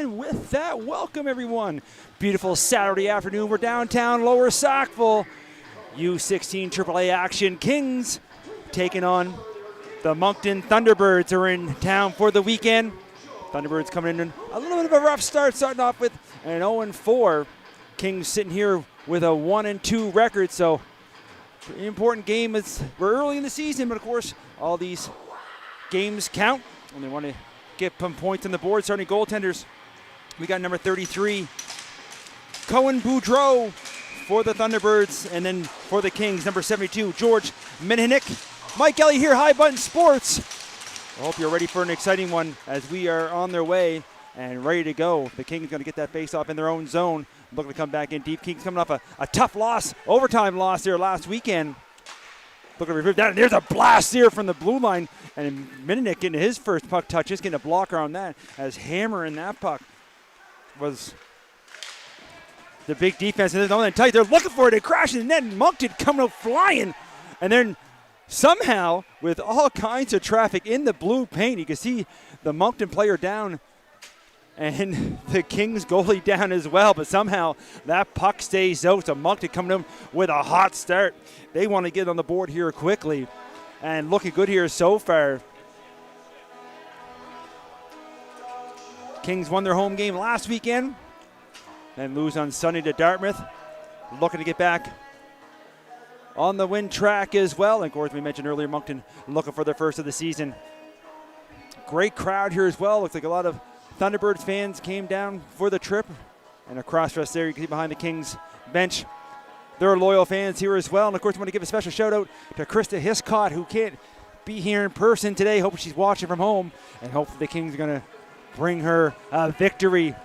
And with that, welcome everyone. Beautiful Saturday afternoon. We're downtown Lower Sackville. U16 AAA action. Kings taking on the Moncton Thunderbirds are in town for the weekend. Thunderbirds coming in a little bit of a rough start, starting off with an 0-4. Kings sitting here with a 1-2 record, so pretty important game. We're early in the season, but of course, all these games count, and they want to get some points on the board. Starting goaltenders, we got number 33, Cohen Boudreau for the Thunderbirds, and then for the Kings, number 72, George Meninick. Mike Ellie here, High Button Sports. I hope you're ready for an exciting one as we are on their way and ready to go. The Kings going to get that face-off in their own zone, looking to come back in deep. Kings coming off a tough loss, overtime loss there last weekend. Looking to revive that, and there's a blast here from the blue line. And Meninick getting his first puck touch, just getting a blocker on that, as hammering that puck was the big defense. And there's no one tight. They're looking for it. It crashed in the net, and Moncton coming out flying. And then somehow, with all kinds of traffic in the blue paint, you can see the Moncton player down and the Kings goalie down as well. But somehow that puck stays out. So Moncton coming in with a hot start. They want to get on the board here quickly. And looking good here so far. Kings won their home game last weekend. Then lose on Sunday to Dartmouth. Looking to get back on the win track as well. And of course, we mentioned earlier, Moncton looking for their first of the season. Great crowd here as well. Looks like a lot of Thunderbirds fans came down for the trip. And across from us there, you can see behind the Kings bench, there are loyal fans here as well. And of course, I want to give a special shout out to Krista Hiscott, who can't be here in person today. Hope she's watching from home. And hopefully the Kings are going to bring her a victory.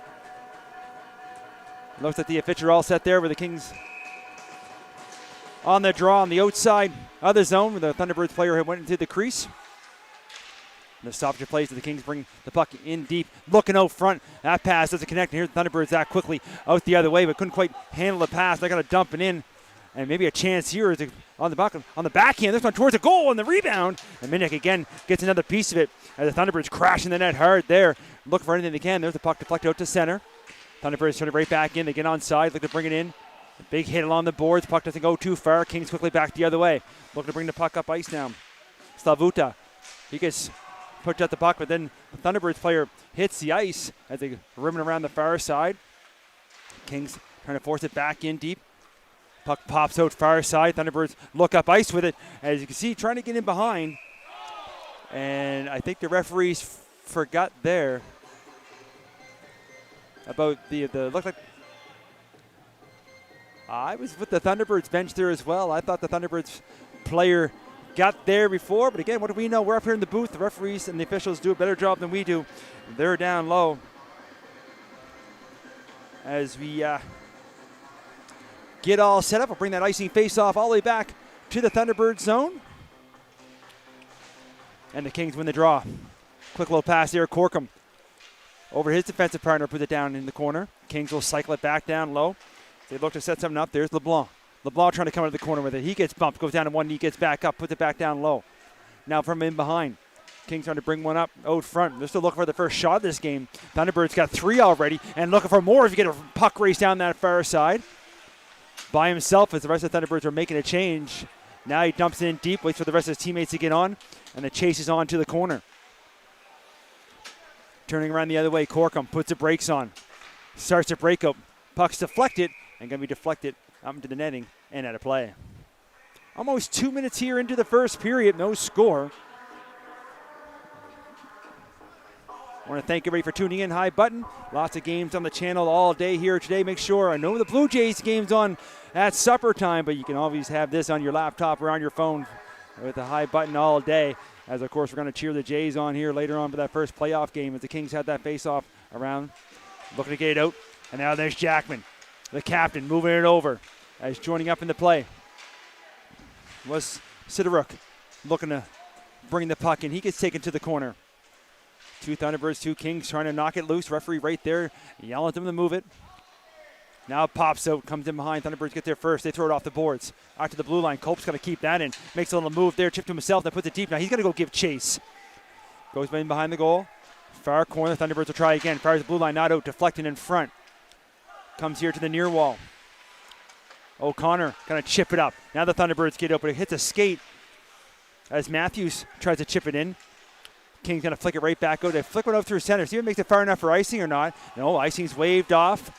Looks like the official all set there with the Kings on the draw on the outside of the zone, where the Thunderbirds player had went into the crease. And the stoppage plays that the Kings bring the puck in deep, looking out front. That pass doesn't connect, and here's the Thunderbirds that quickly out the other way, but couldn't quite handle the pass. They're going to dump it in, and maybe a chance here on the backhand. This one towards the goal on the rebound, and Meninick again gets another piece of it as the Thunderbirds crashing the net hard there, looking for anything they can. There's the puck deflected out to center. Thunderbirds turn it right back in. They get onside, look to bring it in. A big hit along the boards. Puck doesn't go too far. Kings quickly back the other way. Looking to bring the puck up ice now. Slavuta. He gets pushed at the puck, but then the Thunderbirds player hits the ice as they ribbon around the far side. Kings trying to force it back in deep. Puck pops out far side. Thunderbirds look up ice with it. As you can see, trying to get in behind. And I think the referees forgot there about the looked like I was with the Thunderbirds bench there as well. I thought the Thunderbirds player got there before, but again, what do we know? We're up here in the booth. The referees and the officials do a better job than we do. They're down low as we get all set up. We'll bring that icing face-off all the way back to the Thunderbird zone. And the Kings win the draw. Quick little pass there, Corkum over his defensive partner, put it down in the corner. Kings will cycle it back down low. They look to set something up. There's LeBlanc. LeBlanc trying to come out of the corner with it. He gets bumped, goes down to one knee, gets back up, puts it back down low. Now from in behind. Kings trying to bring one up out front. They're still looking for the first shot of this game. Thunderbirds got 3 already and looking for more if you get a puck race down that far side. By himself as the rest of the Thunderbirds are making a change. Now he dumps it in deep, waits for the rest of his teammates to get on, and the chase is on to the corner. Turning around the other way, Corkum puts the brakes on. Starts to break up. Puck's deflected and going to be deflected up into the netting and out of play. Almost 2 minutes here into the first period, no score. I want to thank everybody for tuning in. High Button. Lots of games on the channel all day here today. Make sure, I know the Blue Jays game's on at supper time, but you can always have this on your laptop or on your phone with the High Button all day. As, of course, we're going to cheer the Jays on here later on for that first playoff game as the Kings had that face-off around. Looking to get it out. And now there's Jackman, the captain, moving it over as joining up in the play was Sidoruk looking to bring the puck in. He gets taken to the corner. 2 Thunderbirds, 2 Kings trying to knock it loose. Referee right there yelling at them to move it. Now it pops out, comes in behind. Thunderbirds get there first. They throw it off the boards. Out to the blue line. Cope's got to keep that in. Makes a little move there. Chip to himself. Then puts it deep. Now he's going to go give chase. Goes in behind the goal. Far corner, Thunderbirds will try again. Fires the blue line, not out, deflecting in front. Comes here to the near wall. O'Connor gonna chip it up. Now the Thunderbirds get open. It hits a skate as Matthews tries to chip it in. King's gonna flick it right back out. They flick it up through center. See if it makes it far enough for icing or not. No, icing's waved off.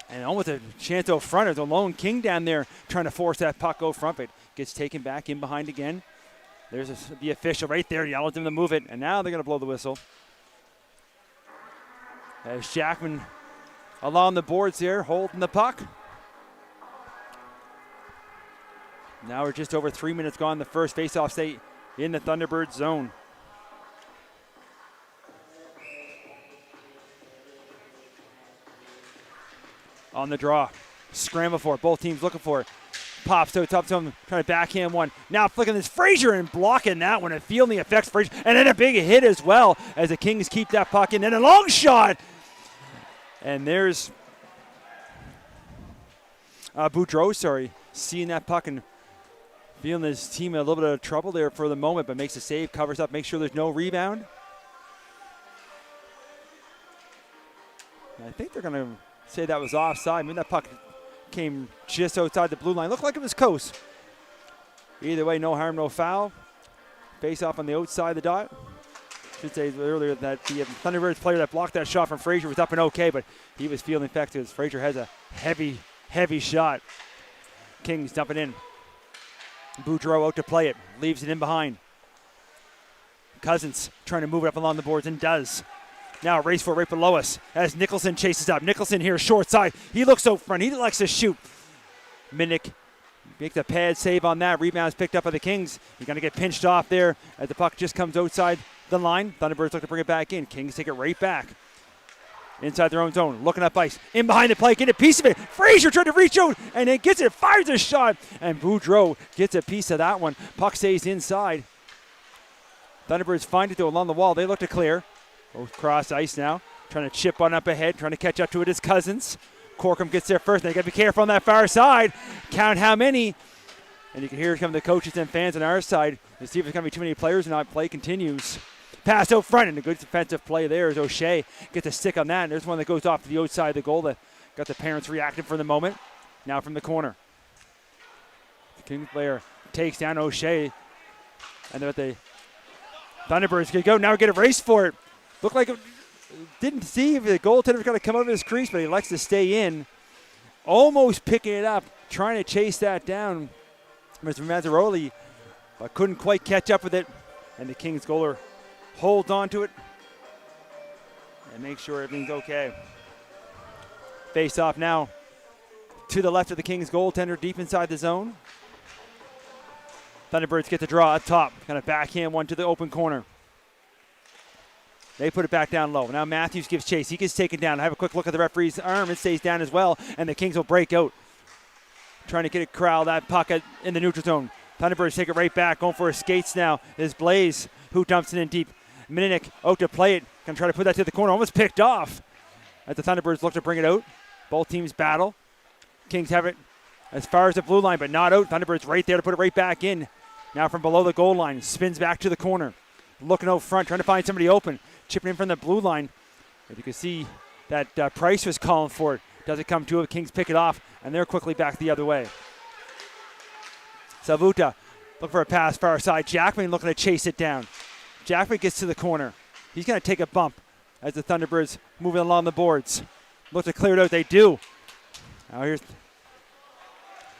And almost a chance out front. There's a lone King down there trying to force that puck out front, but gets taken back in behind again. There's the official right there, yells him to move it, and now they're going to blow the whistle. As Jackman along the boards there, holding the puck. Now we're just over 3 minutes gone. The first faceoff state in the Thunderbird zone. On the draw. Scramble for it. Both teams looking for it. Pops to top to him, trying to backhand one. Now flicking this Frazier and blocking that one and feeling the effects of Frazier. And then a big hit as well as the Kings keep that puck in. And a long shot. And there's Boudreau, seeing that puck and feeling his team in a little bit of trouble there for the moment, but makes a save, covers up, makes sure there's no rebound. And I think they're going to say that was offside. I mean, that puck came just outside the blue line. Looked like it was close. Either way, no harm, no foul. Face off on the outside of the dot. Should say earlier that the Thunderbirds player that blocked that shot from Frazier was up and okay, but he was feeling effective. Frazier has a heavy shot. Kings dumping in. Boudreau out to play it. Leaves it in behind. Cousins trying to move it up along the boards and does. Now a race for it right below us as Nicholson chases up. Nicholson here, short side. He looks out front. He likes to shoot. Minnick makes a pad save on that. Rebound's picked up by the Kings. He's going to get pinched off there as the puck just comes outside the line. Thunderbirds look to bring it back in. Kings take it right back. Inside their own zone, looking up ice. In behind the play, get a piece of it. Frazier tried to reach out, and then gets it, fires a shot. And Boudreau gets a piece of that one. Puck stays inside. Thunderbirds find it, though, along the wall. They look to clear. Cross ice now, trying to chip on up ahead, trying to catch up to it as Cousins. Corcoran gets there first. They got to be careful on that far side. Count how many. And you can hear come the coaches and fans on our side to see if there's going to be too many players or not. Play continues. Pass out front, and a good defensive play there as O'Shea gets a stick on that. And there's one that goes off to the outside of the goal that got the parents reacting for the moment. Now from the corner. The King player takes down O'Shea. And the Thunderbirds can go. Now get a race for it. Looked like it didn't see if the goaltender was going to come out of his crease, but he likes to stay in. Almost picking it up, trying to chase that down. Mr. Mazzaroli, but couldn't quite catch up with it. And the Kings goaler holds on to it and makes sure everything's okay. Face off now to the left of the Kings goaltender, deep inside the zone. Thunderbirds get the draw up top. Kind of backhand one to the open corner. They put it back down low. Now Matthews gives chase. He gets taken down. I have a quick look at the referee's arm. It stays down as well, and the Kings will break out. Trying to get it corral that puck in the neutral zone. Thunderbirds take it right back. Going for his skates now is Blaze, who dumps it in deep. Minnick out to play it. Going to try to put that to the corner. Almost picked off. As the Thunderbirds look to bring it out. Both teams battle. Kings have it as far as the blue line, but not out. Thunderbirds right there to put it right back in. Now from below the goal line. Spins back to the corner. Looking out front, trying to find somebody open. Chipping in from the blue line. As you can see that Price was calling for it. Doesn't come to it. Kings pick it off, and they're quickly back the other way. Savuta looking for a pass far side. Jackman looking to chase it down. Jackman gets to the corner. He's going to take a bump as the Thunderbirds moving along the boards. Look to clear it out. They do. Now here's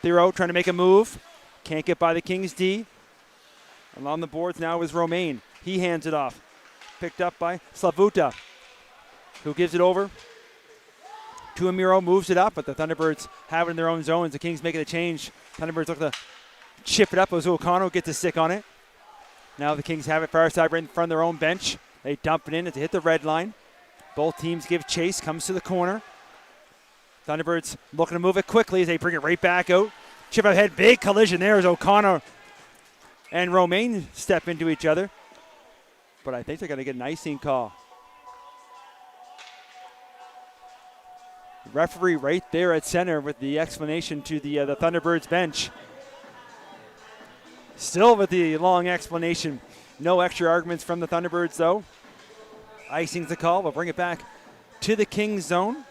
Thero trying to make a move. Can't get by the Kings D. Along the boards now is Romaine. He hands it off. Picked up by Slavuta, who gives it over. Tuamiro moves it up, but the Thunderbirds have it in their own zones. The Kings making a change. Thunderbirds look to chip it up as O'Connell gets a stick on it. Now the Kings have it far side right in front of their own bench. They dump it in as they hit the red line. Both teams give chase, comes to the corner. Thunderbirds looking to move it quickly as they bring it right back out. Chip ahead, big collision there as O'Connor and Romaine step into each other. But I think they're going to get an icing call. Referee right there at center with the explanation to the Thunderbirds bench. Still with the long explanation. No extra arguments from the Thunderbirds, though. Icing's the call. We'll bring it back to the Kings zone.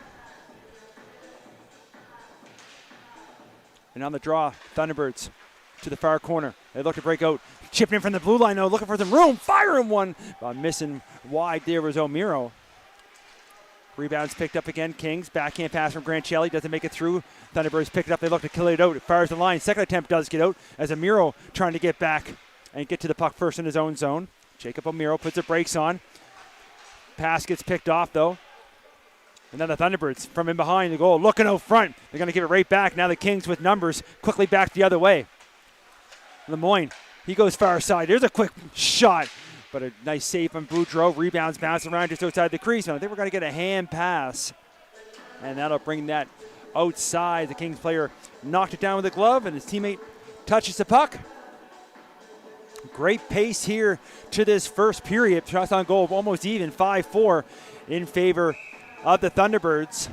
And on the draw, Thunderbirds to the far corner. They look to break out. Chipping in from the blue line, though, looking for some room. Firing one. Missing wide there was O'Meara. Rebounds picked up again. Kings. Backhand pass from Grant Shelley. Doesn't make it through. Thunderbirds pick it up. They look to kill it out. It fires the line. Second attempt does get out as O'Meara trying to get back and get to the puck first in his own zone. Jacob O'Meara puts the brakes on. Pass gets picked off, though. And then the Thunderbirds from in behind the goal, looking out front. They're going to give it right back. Now the Kings with numbers quickly back the other way. Lemoyne, he goes far side. There's a quick shot, but a nice save from Boudreau. Rebounds bouncing around just outside the crease. And I think we're going to get a hand pass, and that'll bring that outside. The Kings player knocked it down with a glove, and his teammate touches the puck. Great pace here to this first period. Shots on goal almost even, 5-4 in favor of the Thunderbirds.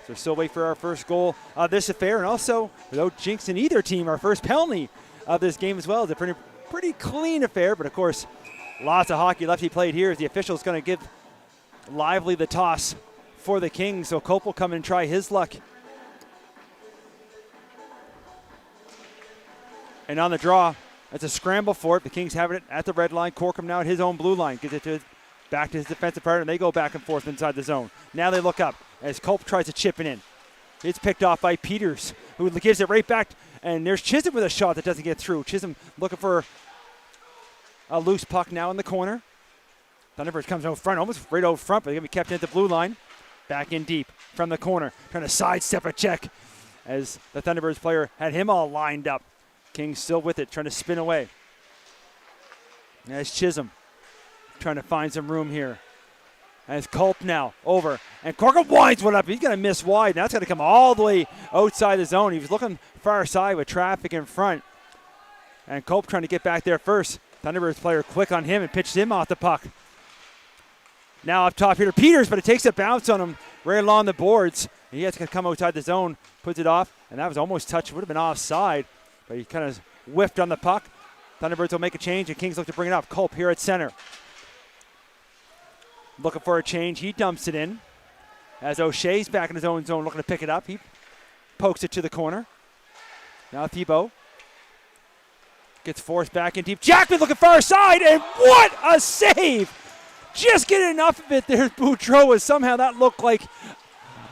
So still wait for our first goal of this affair, and also without jinxing either team, our first penalty of this game as well. It's a pretty clean affair, but of course, lots of hockey left to be played here as the official's going to give Lively the toss for the Kings. So Cope will come and try his luck. And on the draw, it's a scramble for it. The Kings having it at the red line. Corkum now at his own blue line. Gets it back to his defensive partner, and they go back and forth inside the zone. Now they look up as Culp tries to chip it in. It's picked off by Peters, who gives it right back, and there's Chisholm with a shot that doesn't get through. Chisholm looking for a loose puck now in the corner. Thunderbirds comes out front, almost right out front, but they're going to be kept at the blue line. Back in deep from the corner, trying to sidestep a check as the Thunderbirds player had him all lined up. Kings still with it, trying to spin away. As Chisholm trying to find some room here. As Culp now over, and Corkum winds one up. He's going to miss wide, and that's going to come all the way outside the zone. He was looking far side with traffic in front. And Culp trying to get back there first. Thunderbirds player quick on him and pitched him off the puck. Now up top here to Peters, but it takes a bounce on him right along the boards. He has to come outside the zone, puts it off, and that was almost touched. Would have been offside, but he kind of whiffed on the puck. Thunderbirds will make a change, and Kings look to bring it up. Culp here at center. Looking for a change. He dumps it in. As O'Shea's back in his own zone looking to pick it up. He pokes it to the corner. Now Thibault gets forced back in deep. Jackman looking far side, and what a save! Just getting enough of it there. Boudreau, as somehow that looked like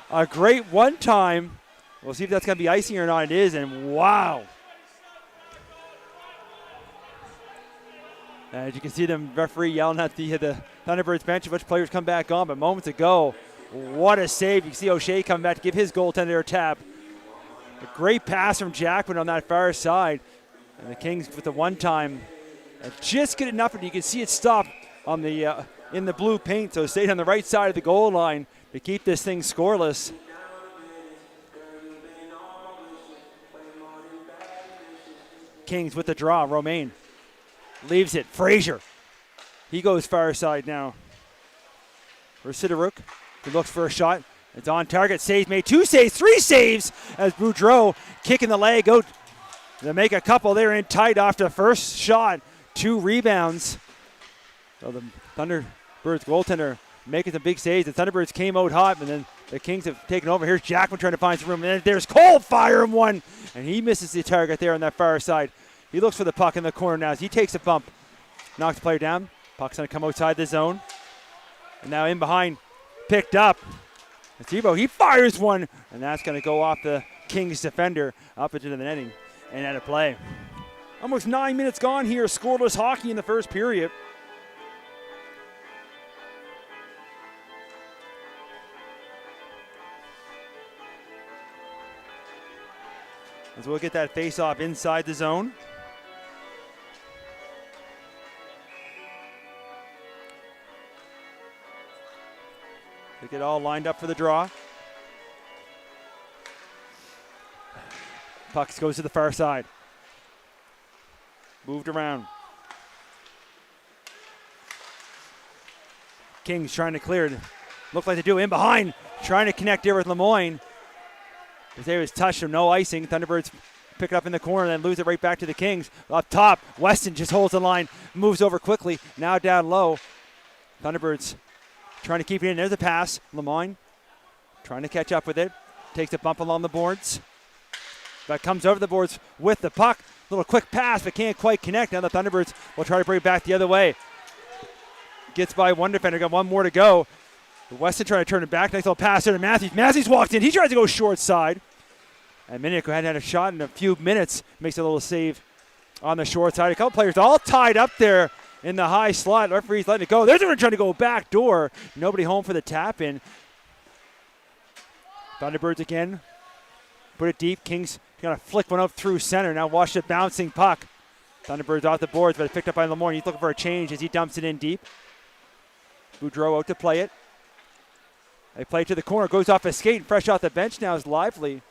a great one time. We'll see if that's going to be icing or not. It is, and wow. As you can see them referee yelling at the Thunderbirds bench, which players come back on, but moments ago, what a save. You can see O'Shea coming back to give his goaltender a tap. A great pass from Jackman on that far side. And the Kings with the one time, just get enough of it. You can see it stop on the in the blue paint, so it stayed on the right side of the goal line to keep this thing scoreless. Kings with the draw. Romaine leaves it. Frazier. He goes far side now. For Sideruk. He looks for a shot. It's on target. Saves made. 2 saves. 3 saves as Boudreau kicking the leg out. They make a couple there in tight after the first shot. 2 rebounds. So the Thunderbirds goaltender making some big saves. The Thunderbirds came out hot, and then the Kings have taken over. Here's Jackman trying to find some room. And then there's Cole firing one. And he misses the target there on that far side. He looks for the puck in the corner now as he takes a bump. Knocks the player down. Puck's going to come outside the zone. And now in behind, picked up. And Thibault, he fires one. And that's going to go off the Kings defender up into the netting and out of play. Almost 9 minutes gone here. Scoreless hockey in the first period. As we'll get that face-off inside the zone. They get all lined up for the draw. Puck goes to the far side. Moved around. Kings trying to clear it. Looked like they do in behind. Trying to connect there with Lemoyne. There was touch, no icing. Thunderbirds pick it up in the corner, and then lose it right back to the Kings. Up top, Weston just holds the line, moves over quickly. Now down low. Thunderbirds trying to keep it in. There's a pass. Lemoyne trying to catch up with it. Takes a bump along the boards. But comes over the boards with the puck. Little quick pass, but can't quite connect. Now the Thunderbirds will try to bring it back the other way. Gets by one defender. Got one more to go. Weston trying to turn it back. Nice little pass there to Matthews. Matthews walked in. He tries to go short side. And Minnick, who hadn't had a shot in a few minutes, makes a little save on the short side. A couple players all tied up there in the high slot. The referee's letting it go. There's one trying to go back door. Nobody home for the tap in. Thunderbirds again. Put it deep. Kings going to flick one up through center. Now watch the bouncing puck. Thunderbirds off the boards, but it's picked up by Lemoyne. He's looking for a change as he dumps it in deep. Boudreau out to play it. They play it to the corner. Goes off a skate. Fresh off the bench now is Lively.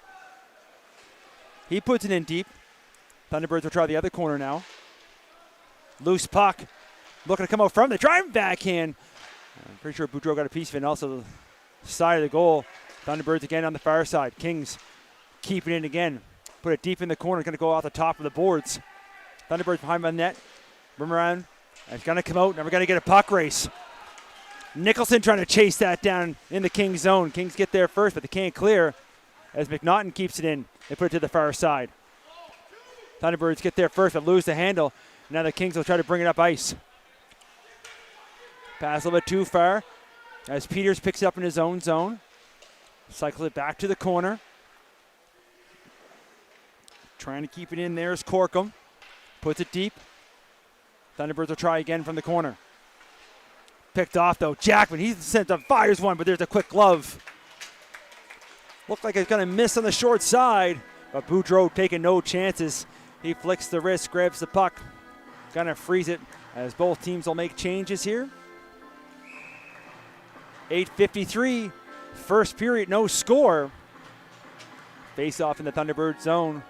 He puts it in deep. Thunderbirds will try the other corner now. Loose puck. Looking to come out from the driving backhand. I'm pretty sure Boudreau got a piece of it, and also the side of the goal. Thunderbirds again on the far side. Kings keep it in again. Put it deep in the corner. Going to go off the top of the boards. Thunderbirds behind the net. Rim around. It's going to come out. Never going to get a puck race. Nicholson trying to chase that down in the Kings zone. Kings get there first, but they can't clear as McNaughton keeps it in. They put it to the far side. Thunderbirds get there first, but lose the handle. Now the Kings will try to bring it up ice. Pass a little bit too far as Peters picks it up in his own zone. Cycles it back to the corner. Trying to keep it in there is Corkum. Puts it deep. Thunderbirds will try again from the corner. Picked off though. Jackman, he sent up, fires one, but there's a quick glove. Looked like it's going to miss on the short side, but Boudreau taking no chances. He flicks the wrist, grabs the puck. Going to freeze it as both teams will make changes here. 8:53, first period, no score. Face off in the Thunderbird zone.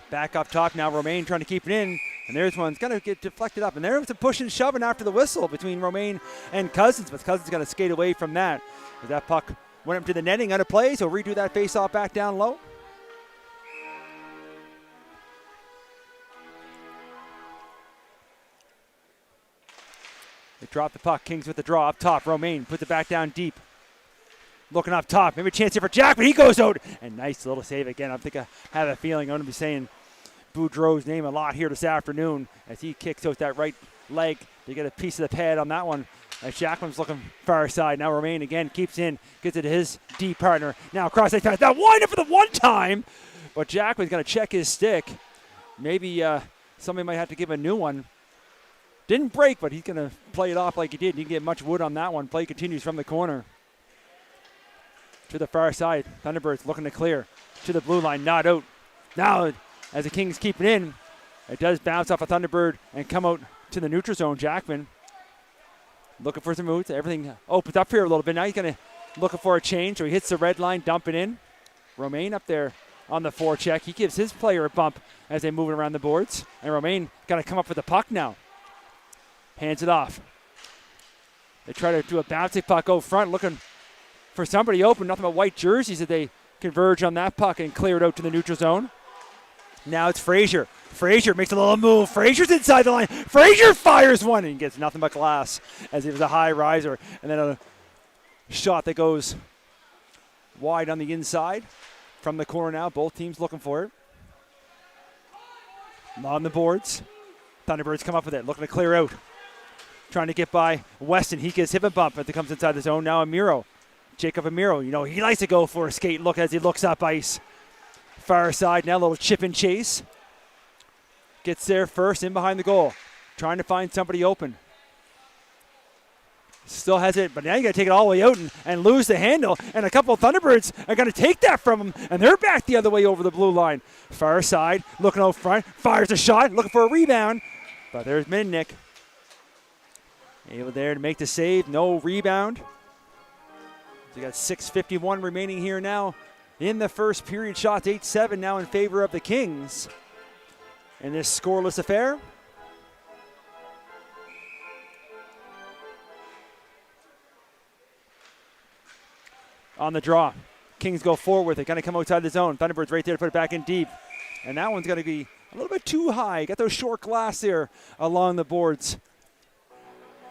Back up top now, Romaine trying to keep it in. And there's one's going to get deflected up. And there was a push and shoving after the whistle between Romaine and Cousins. But Cousins going to skate away from that. As that puck went up to the netting, out of play. So redo that face-off back down low. They drop the puck. Kings with the draw up top. Romaine puts it back down deep. Looking up top. Maybe a chance here for Jack, but he goes out. And nice little save again. I think I have a feeling I'm going to be saying Boudreau's name a lot here this afternoon as he kicks out that right leg to get a piece of the pad on that one. As Jackman's looking far side. Now Romaine again keeps in, gets it to his D partner. Now cross the pass. Now wind up for the one time, but Jackman's going to check his stick. Maybe somebody might have to give a new one. Didn't break, but he's going to play it off like he did. He didn't get much wood on that one. Play continues from the corner. To the far side. Thunderbirds looking to clear. To the blue line, not out. Now, as the Kings keep it in, it does bounce off a Thunderbird and come out to the neutral zone. Jackman looking for some moves. Everything opens up here a little bit. Now he's going to looking for a change. So he hits the red line, dump it in. Romaine up there on the forecheck. He gives his player a bump as they move it around the boards. And Romaine got to come up with the puck now. Hands it off. They try to do a bouncy puck out front, looking for somebody open. Nothing but white jerseys as they converge on that puck and clear it out to the neutral zone. Now it's Frazier. Frazier makes a little move. Frazier's inside the line. Frazier fires one and gets nothing but glass as it was a high riser. And then a shot that goes wide on the inside from the corner now. Both teams looking for it. On the boards. Thunderbirds come up with it, looking to clear out. Trying to get by Weston. He gets hip and bump as it comes inside the zone. Now Amiro. Jacob Amiro, he likes to go for a skate look as he looks up ice. Far side now, a little chip and chase. Gets there first, in behind the goal. Trying to find somebody open. Still has it, but now you got to take it all the way out and lose the handle. And a couple of Thunderbirds are going to take that from him, and they're back the other way over the blue line. Far side, looking out front, fires a shot, looking for a rebound. But there's Minnick. Able there to make the save, no rebound. So you got 6:51 remaining here now in the first period. Shots 8-7 now in favor of the Kings in this scoreless affair. On the draw, Kings go forward with it. Going to come outside the zone. Thunderbirds right there to put it back in deep. And that one's going to be a little bit too high. Got those short glass there along the boards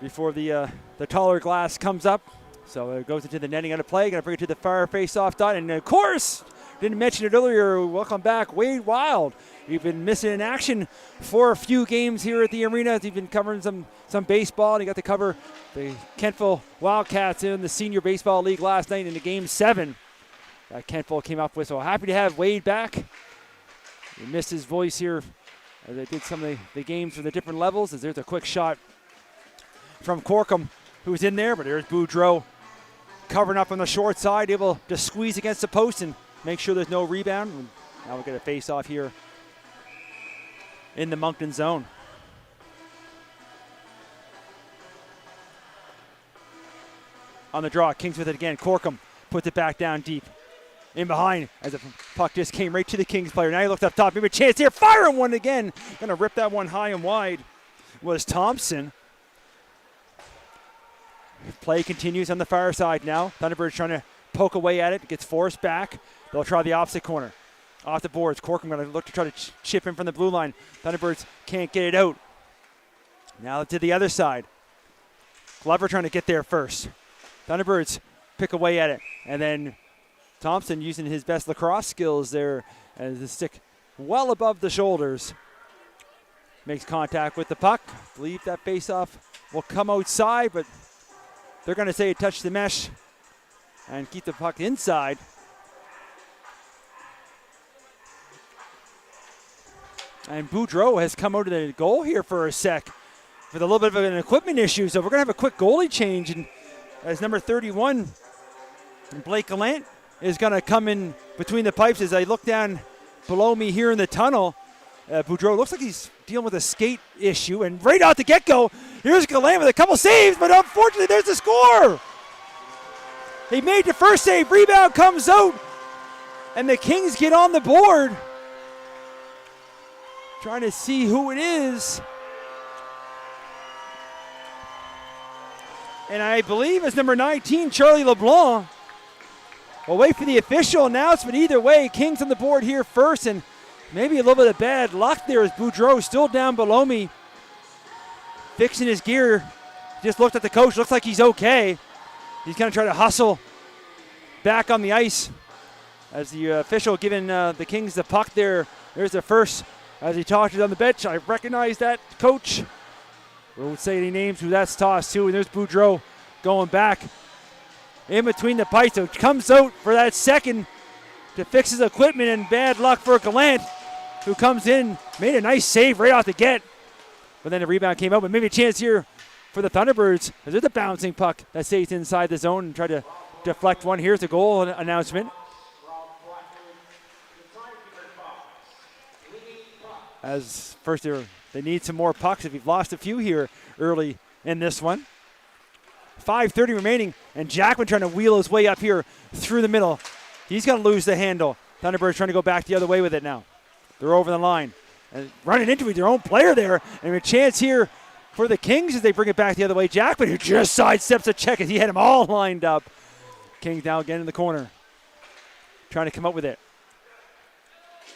before the taller glass comes up. So it goes into the netting out of play. Going to bring it to the far face-off dot. And, of course, didn't mention it earlier, welcome back, Wade Wild. You've been missing in action for a few games here at the arena. You've been covering some baseball, and you got to cover the Kentville Wildcats in the Senior Baseball League last night in the Game 7 that Kentville came up with. So happy to have Wade back. We missed his voice here as they did some of the games for the different levels. As there's a quick shot from Corkum, who's in there, but there's Boudreau covering up on the short side, able to squeeze against the post and make sure there's no rebound. And now we'll get a face-off here in the Moncton zone. On the draw, Kings with it again. Corkum puts it back down deep. In behind as the puck just came right to the Kings player. Now he looked up top. Maybe a chance here. Firing one again. Going to rip that one high and wide was Thompson. Play continues on the far side now. Thunderbirds trying to poke away at it. Gets forced back. They'll try the opposite corner. Off the boards. Corkum going to look to try to chip in from the blue line. Thunderbirds can't get it out. Now to the other side. Glover trying to get there first. Thunderbirds pick away at it. And then Thompson using his best lacrosse skills there as the stick well above the shoulders. Makes contact with the puck. Believe that face-off will come outside, but they're going to say it touched the mesh and keep the puck inside. And Boudreau has come out of the goal here for a sec with a little bit of an equipment issue. So we're going to have a quick goalie change. And as number 31, Blake Gallant, is going to come in between the pipes. As I look down below me here in the tunnel, Boudreau looks like he's dealing with a skate issue. And right out the get-go, here's Gallant with a couple saves, but unfortunately there's the score. He made the first save, rebound comes out, and the Kings get on the board. Trying to see who it is. And I believe it's number 19, Charlie LeBlanc. We'll wait for the official announcement. Either way, Kings on the board here first, and maybe a little bit of bad luck there as Boudreau still down below me, fixing his gear. Just looked at the coach. Looks like he's okay. He's going to try to hustle back on the ice as the official giving the Kings the puck there. There's the first as he tosses on the bench. I recognize that coach. We won't say any names who that's tossed to, and there's Boudreau going back in between the pipes. So comes out for that second to fix his equipment, and bad luck for Gallant, who comes in, made a nice save right off the get. But then the rebound came out, but maybe a chance here for the Thunderbirds. There's a bouncing puck that stays inside the zone and try to deflect one. Here's the goal announcement. As first they need some more pucks if you've lost a few here early in this one. 5:30 remaining, and Jackman trying to wheel his way up here through the middle. He's going to lose the handle. Thunderbirds trying to go back the other way with it now. They're over the line. And running into their own player there. And a chance here for the Kings as they bring it back the other way. Jackman, who just sidesteps a check as he had them all lined up. Kings now again in the corner. Trying to come up with it.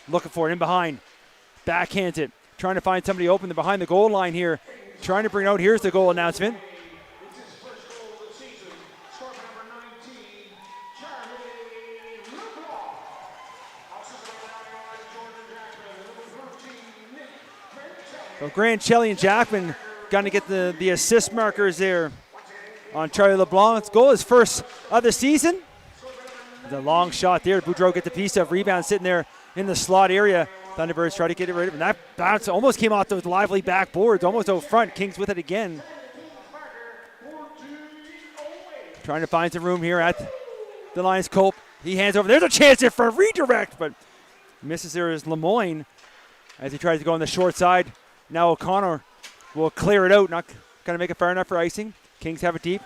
Looking for it in behind. Backhands it. Trying to find somebody open behind the goal line here. Trying to bring it out. Here's the goal announcement. So Grant, Shelley, and Jackman going to get the assist markers there on Charlie LeBlanc's goal. His first of the season. The long shot there. Boudreau get the piece of rebound sitting there in the slot area. Thunderbirds try to get it rid of it. And that bounce almost came off those lively backboards, almost out front. Kings with it again. Trying to find some room here at the Lions. Cope. He hands over. There's a chance there for a redirect, but misses there is Lemoyne as he tries to go on the short side. Now O'Connor will clear it out. Not going to make it far enough for icing. Kings have it deep.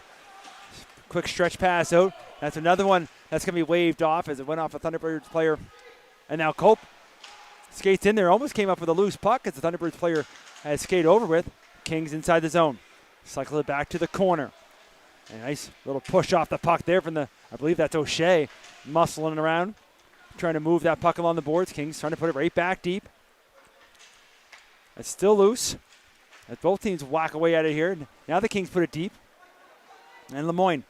Quick stretch pass out. That's another one that's going to be waved off as it went off a Thunderbirds player. And now Cope skates in there. Almost came up with a loose puck as the Thunderbirds player has skated over with. Kings inside the zone. Cycle it back to the corner. A nice little push off the puck there from I believe that's O'Shea, muscling around, trying to move that puck along the boards. Kings trying to put it right back deep. It's still loose. As both teams whack away at it here. Now the Kings put it deep. And Lemoyne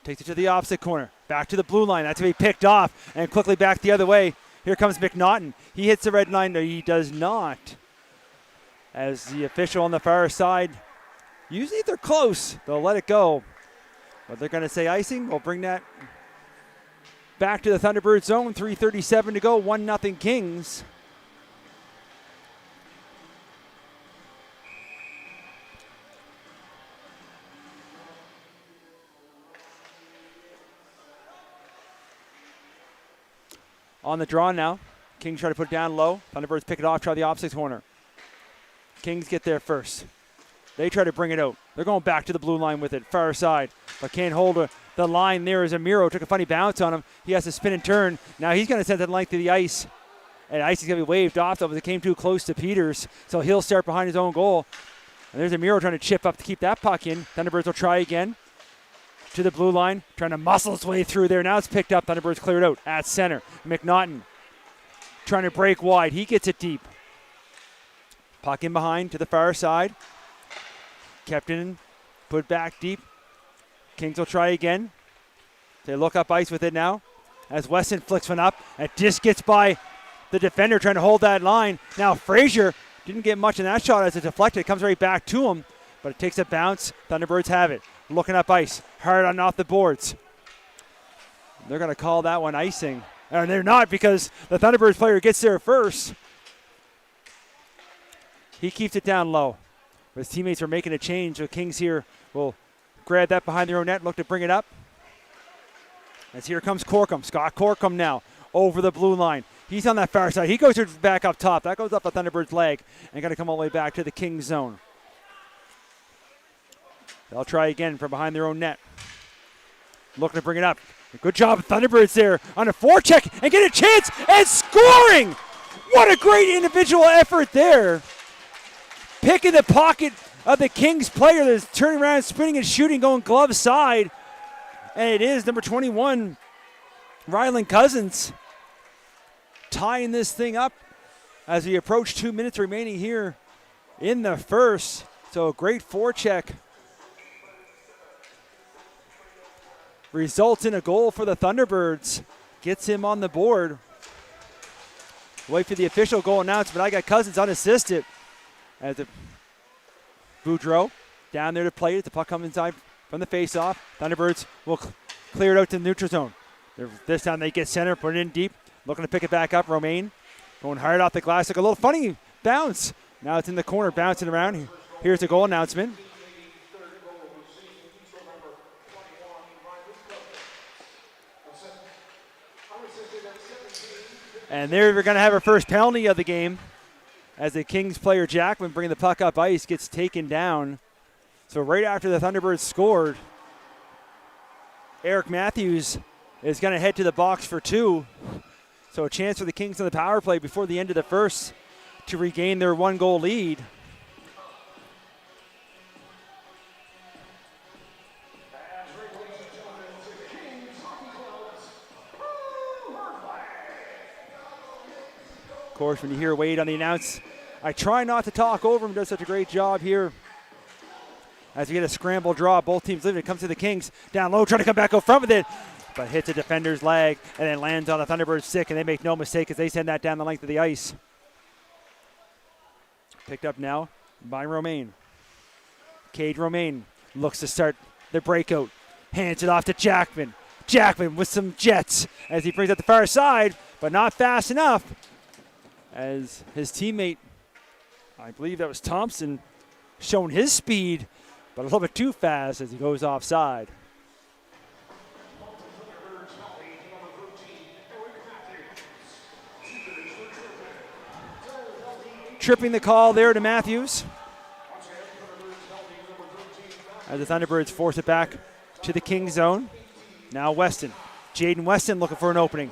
takes it to the opposite corner. Back to the blue line. That's going to be picked off. And quickly back the other way. Here comes McNaughton. He hits the red line. No, he does not. As the official on the far side, usually if they're close, they'll let it go. But they're going to say icing. We'll bring that back to the Thunderbirds zone. 3:37 to go. 1-0 Kings. On the draw now. Kings try to put it down low. Thunderbirds pick it off, try the opposite corner. Kings get there first. They try to bring it out. They're going back to the blue line with it, far side. But can't hold the line there as Amiro took a funny bounce on him. He has to spin and turn. Now he's going to send it length to the ice. And ice is going to be waved off though, but it came too close to Peters. So he'll start behind his own goal. And there's Amiro trying to chip up to keep that puck in. Thunderbirds will try again. To the blue line, trying to muscle its way through there. Now it's picked up. Thunderbirds cleared out at center. McNaughton trying to break wide. He gets it deep. Puck in behind to the far side. Kept in, put back deep. Kings will try again. They look up ice with it now. As Weston flicks one up. It just gets by the defender trying to hold that line. Now Frazier didn't get much in that shot as it deflected. It comes right back to him, but it takes a bounce. Thunderbirds have it. Looking up ice, hard on off the boards. They're going to call that one icing. And they're not because the Thunderbirds player gets there first. He keeps it down low. His teammates are making a change. The Kings here will grab that behind their own net, look to bring it up. As here comes Corkum. Scott Corkum now over the blue line. He's on that far side. He goes back up top. That goes up the Thunderbird's leg and going to come all the way back to the Kings zone. They'll try again from behind their own net. Looking to bring it up. Good job, Thunderbirds there on a forecheck and get a chance and scoring! What a great individual effort there. Picking the pocket of the Kings player that's turning around, spinning and shooting, going glove side. And it is number 21, Rylan Cousins, tying this thing up as we approach 2 minutes remaining here in the first. So a great forecheck results in a goal for the Thunderbirds. Gets him on the board. Wait for the official goal announcement. I got Cousins unassisted. As the Boudreau down there to play it. The puck comes inside from the faceoff. Thunderbirds will clear it out to the neutral zone. This time they get center, put it in deep. Looking to pick it back up. Romaine going hard off the glass. Like a little funny bounce. Now it's in the corner, bouncing around. Here's the goal announcement. And there we're going to have our first penalty of the game as the Kings player Jackman bringing the puck up ice gets taken down. So right after the Thunderbirds scored, Eric Matthews is going to head to the box for two. So a chance for the Kings on the power play before the end of the first to regain their 1-goal lead. Of course, when you hear Wade on the announce, I try not to talk over him. Does such a great job here. As we get a scramble draw, both teams leaving. It comes to the Kings down low, trying to come back out front with it, but hits a defender's leg and then lands on a Thunderbird stick, and they make no mistake as they send that down the length of the ice. Picked up now by Romaine. Cade Romaine looks to start the breakout. Hands it off to Jackman. Jackman with some jets as he brings it the far side, but not fast enough. As his teammate, I believe that was Thompson, showing his speed, but a little bit too fast as he goes offside. Tripping the call there to Matthews. As the Thunderbirds force it back to the King zone. Now Weston. Jaden Weston looking for an opening.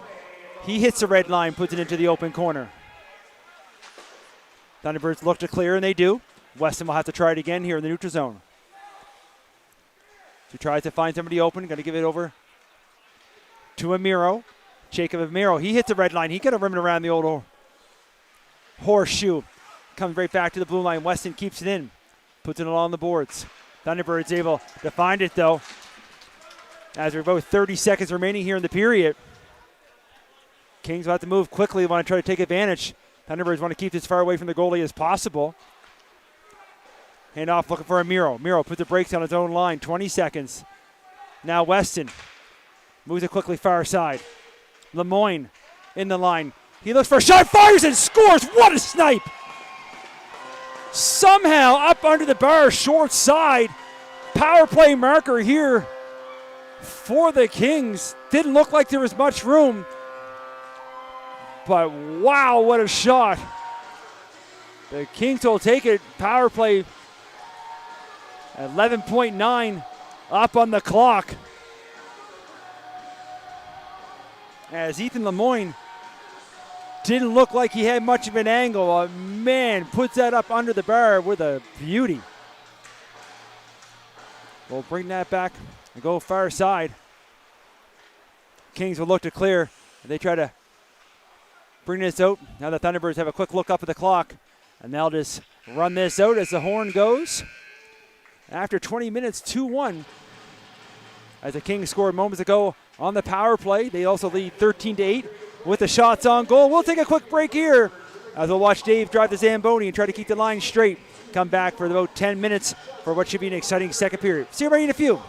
He hits the red line, puts it into the open corner. Thunderbirds look to clear, and they do. Weston will have to try it again here in the neutral zone. He tries to find somebody open. Going to give it over to Amiro. Jacob Amiro. He hits the red line. He could have rimmed around the old horseshoe. Comes right back to the blue line. Weston keeps it in. Puts it along the boards. Thunderbirds able to find it, though. As we're about 30 seconds remaining here in the period. Kings will have to move quickly. Want to try to take advantage. Thunderbirds want to keep this far away from the goalie as possible. Hand off looking for Amiro. Amiro puts the brakes on his own line. 20 seconds. Now Weston moves it quickly far side. Lemoyne in the line. He looks for a shot, fires and scores. What a snipe! Somehow up under the bar, short side. Power play marker here for the Kings. Didn't look like there was much room. But wow, what a shot. The Kings will take it. Power play 11.9 up on the clock. As Ethan Lemoyne didn't look like he had much of an angle. Man, puts that up under the bar with a beauty. We'll bring that back and go far side. Kings will look to clear. They try to bring this out. Now the Thunderbirds have a quick look up at the clock, and they'll just run this out as the horn goes. After 20 minutes, 2-1. As the Kings scored moments ago on the power play. They also lead 13-8 with the shots on goal. We'll take a quick break here as we'll watch Dave drive the Zamboni and try to keep the line straight. Come back for about 10 minutes for what should be an exciting second period. See you right in a few.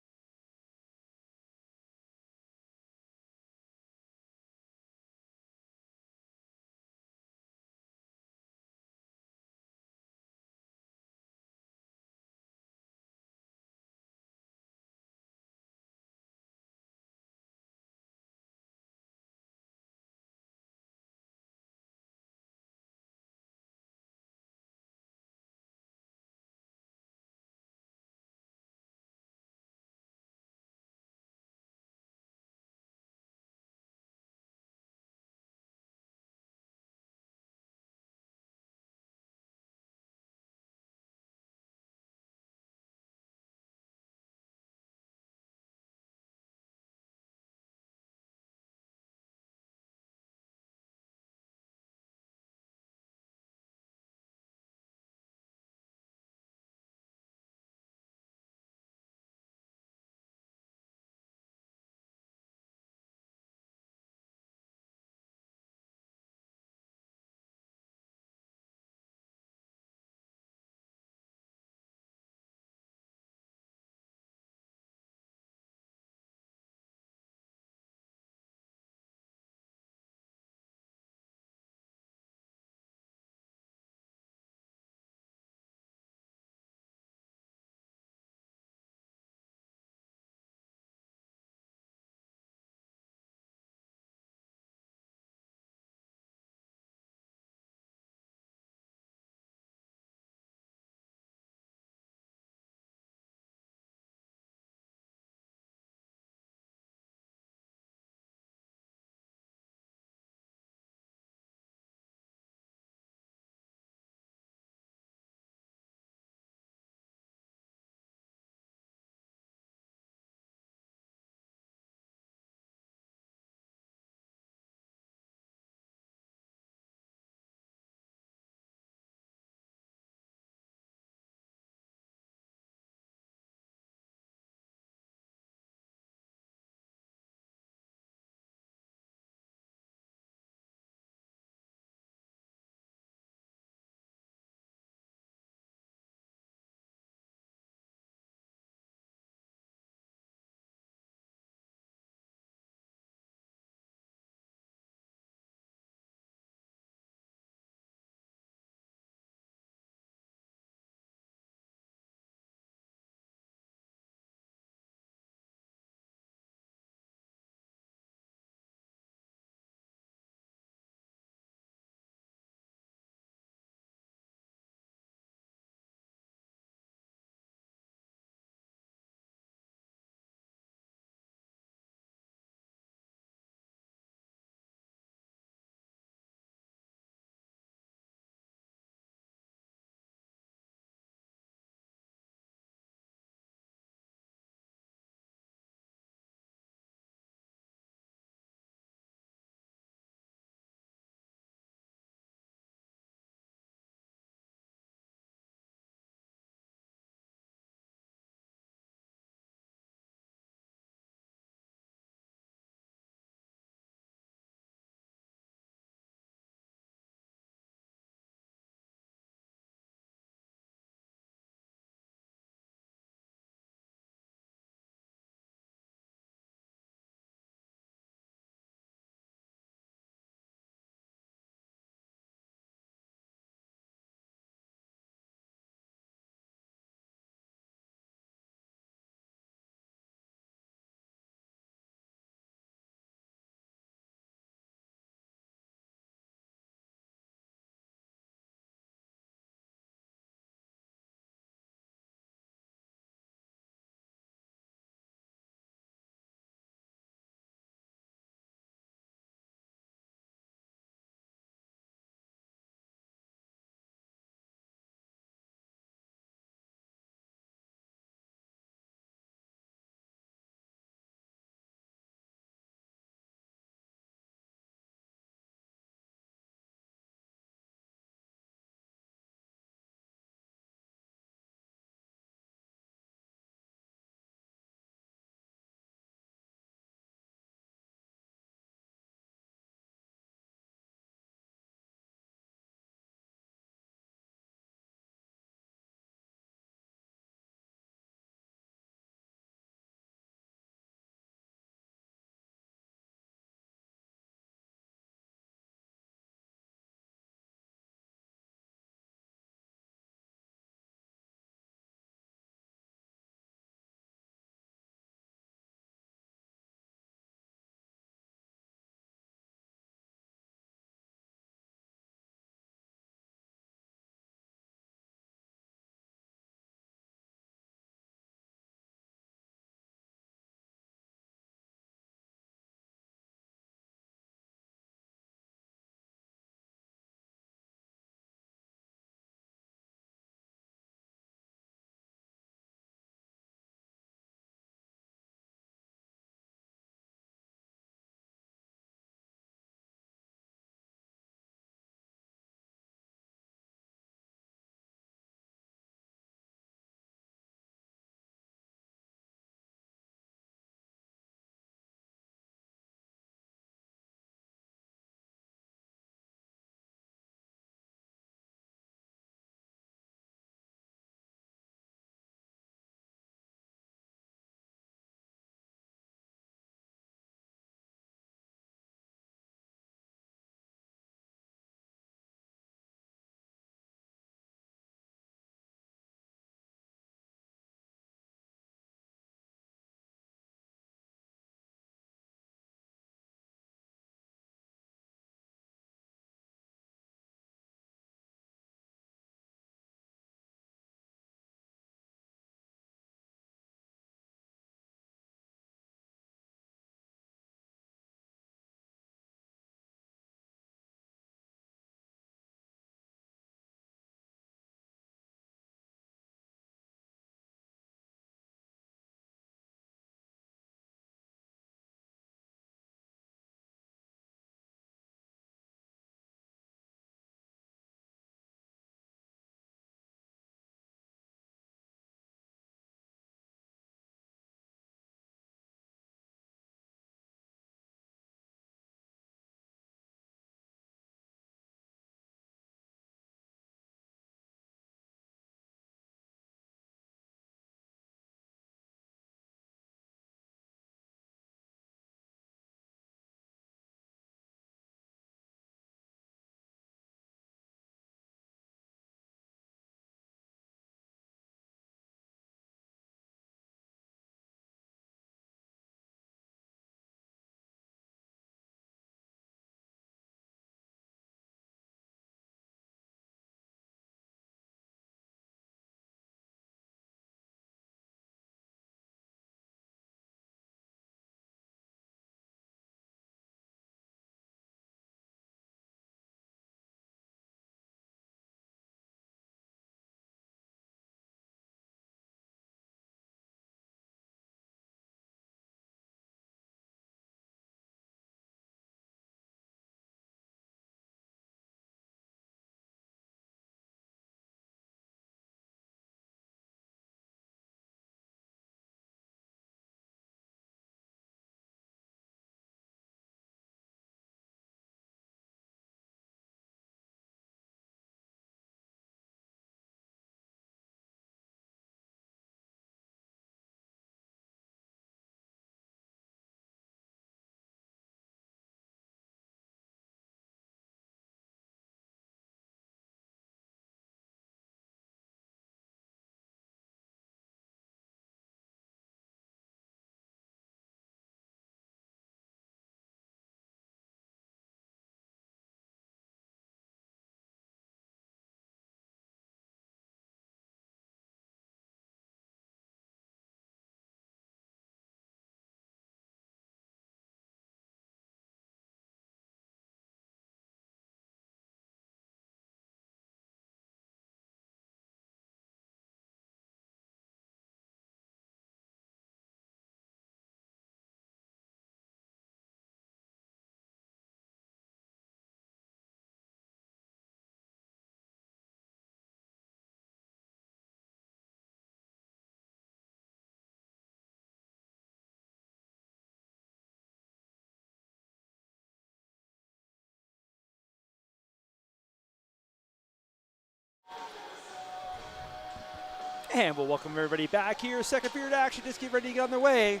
And we'll welcome everybody back here. Second period action, just get ready to get on their way.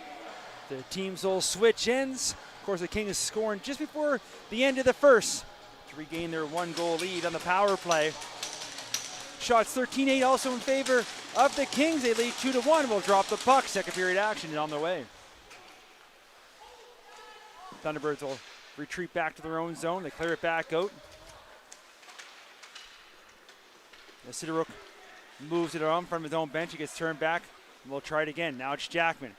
The teams will switch ends. Of course, the Kings scoring just before the end of the first to regain their 1-goal lead on the power play. Shots 13-8 also in favor of the Kings. They lead 2-1. We'll drop the puck. Second period action is on their way. Thunderbirds will retreat back to their own zone. They clear it back out. Sideruk moves it on from his own bench. He gets turned back. And we'll try it again. Now it's Jackman.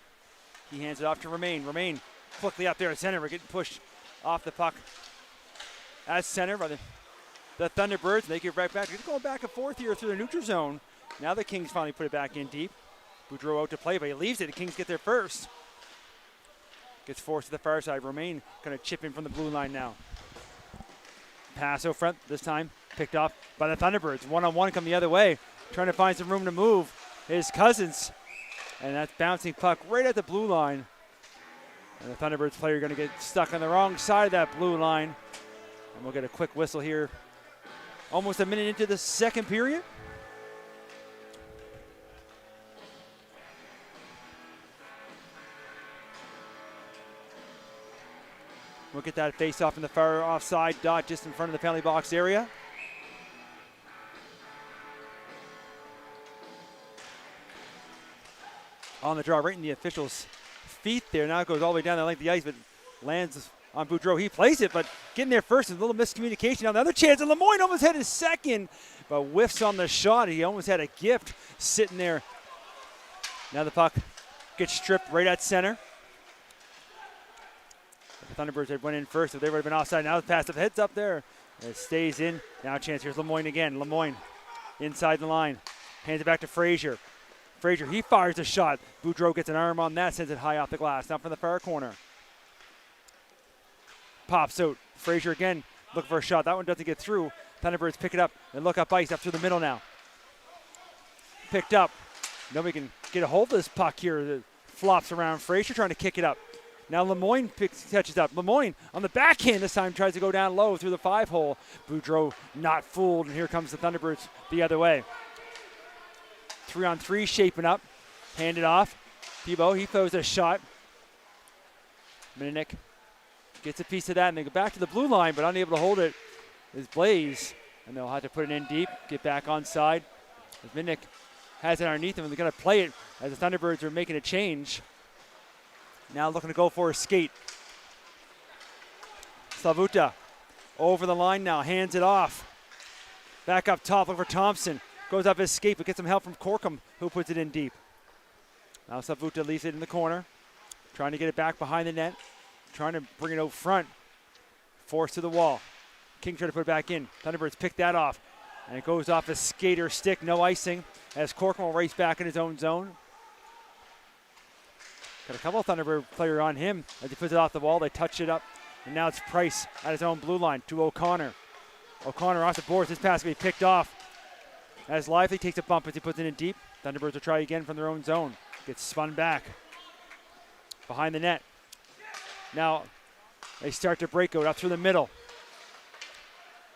He hands it off to Romain. Romain quickly up there at center. We're getting pushed off the puck at center by the Thunderbirds. They get right back. They're going back and forth here through the neutral zone. Now the Kings finally put it back in deep. Boudreau out to play, but he leaves it. The Kings get there first. Gets forced to the far side. Romain going to chip in from the blue line now. Pass out front this time. Picked off by the Thunderbirds. One-on-one come the other way. Trying to find some room to move. His Cousins. And that's bouncing puck right at the blue line. And the Thunderbirds player going to get stuck on the wrong side of that blue line. And we'll get a quick whistle here. Almost a minute into the second period. We'll get that face off in the far offside dot just in front of the penalty box area. On the draw, right in the official's feet there. Now it goes all the way down the length of the ice, but lands on Boudreau. He plays it, but getting there first, a little miscommunication. Now another chance, and Lemoyne almost had his second, but whiffs on the shot. He almost had a gift sitting there. Now the puck gets stripped right at center. The Thunderbirds had went in first, so they would have been offside. Now the pass up, heads up there. It stays in. Now a chance. Here's Lemoyne again. Lemoyne inside the line. Hands it back to Frazier. Frazier, he fires a shot. Boudreau gets an arm on that, sends it high off the glass. Now from the far corner. Pops out. Frazier again looking for a shot. That one doesn't get through. Thunderbirds pick it up and look up ice up through the middle now. Picked up. Nobody can get a hold of this puck here. It flops around. Frazier trying to kick it up. Now Lemoyne catches up. Lemoyne on the backhand this time tries to go down low through the 5-hole. Boudreau not fooled, and here comes the Thunderbirds the other way. 3-on-3 shaping up. Hand it off. Thibault, he throws a shot. Minnick gets a piece of that, and they go back to the blue line, but unable to hold it is Blaze. And they'll have to put it in deep, get back on side. As Minnick has it underneath them, and they're going to play it as the Thunderbirds are making a change. Now looking to go for a skate. Slavuta over the line now, hands it off. Back up top, looking for Thompson. Goes up his skate, but gets some help from Corkum, who puts it in deep. Now Slavuta leaves it in the corner, trying to get it back behind the net, trying to bring it out front. Forced to the wall. King trying to put it back in. Thunderbirds pick that off, and it goes off his skater stick, no icing, as Corkum will race back in his own zone. Got a couple of Thunderbird player on him as he puts it off the wall. They touch it up, and now it's Price at his own blue line to O'Connor. O'Connor off the boards. His pass will be picked off as Lively takes a bump as he puts it in deep. Thunderbirds will try again from their own zone. Gets spun back behind the net. Now they start to break out up through the middle.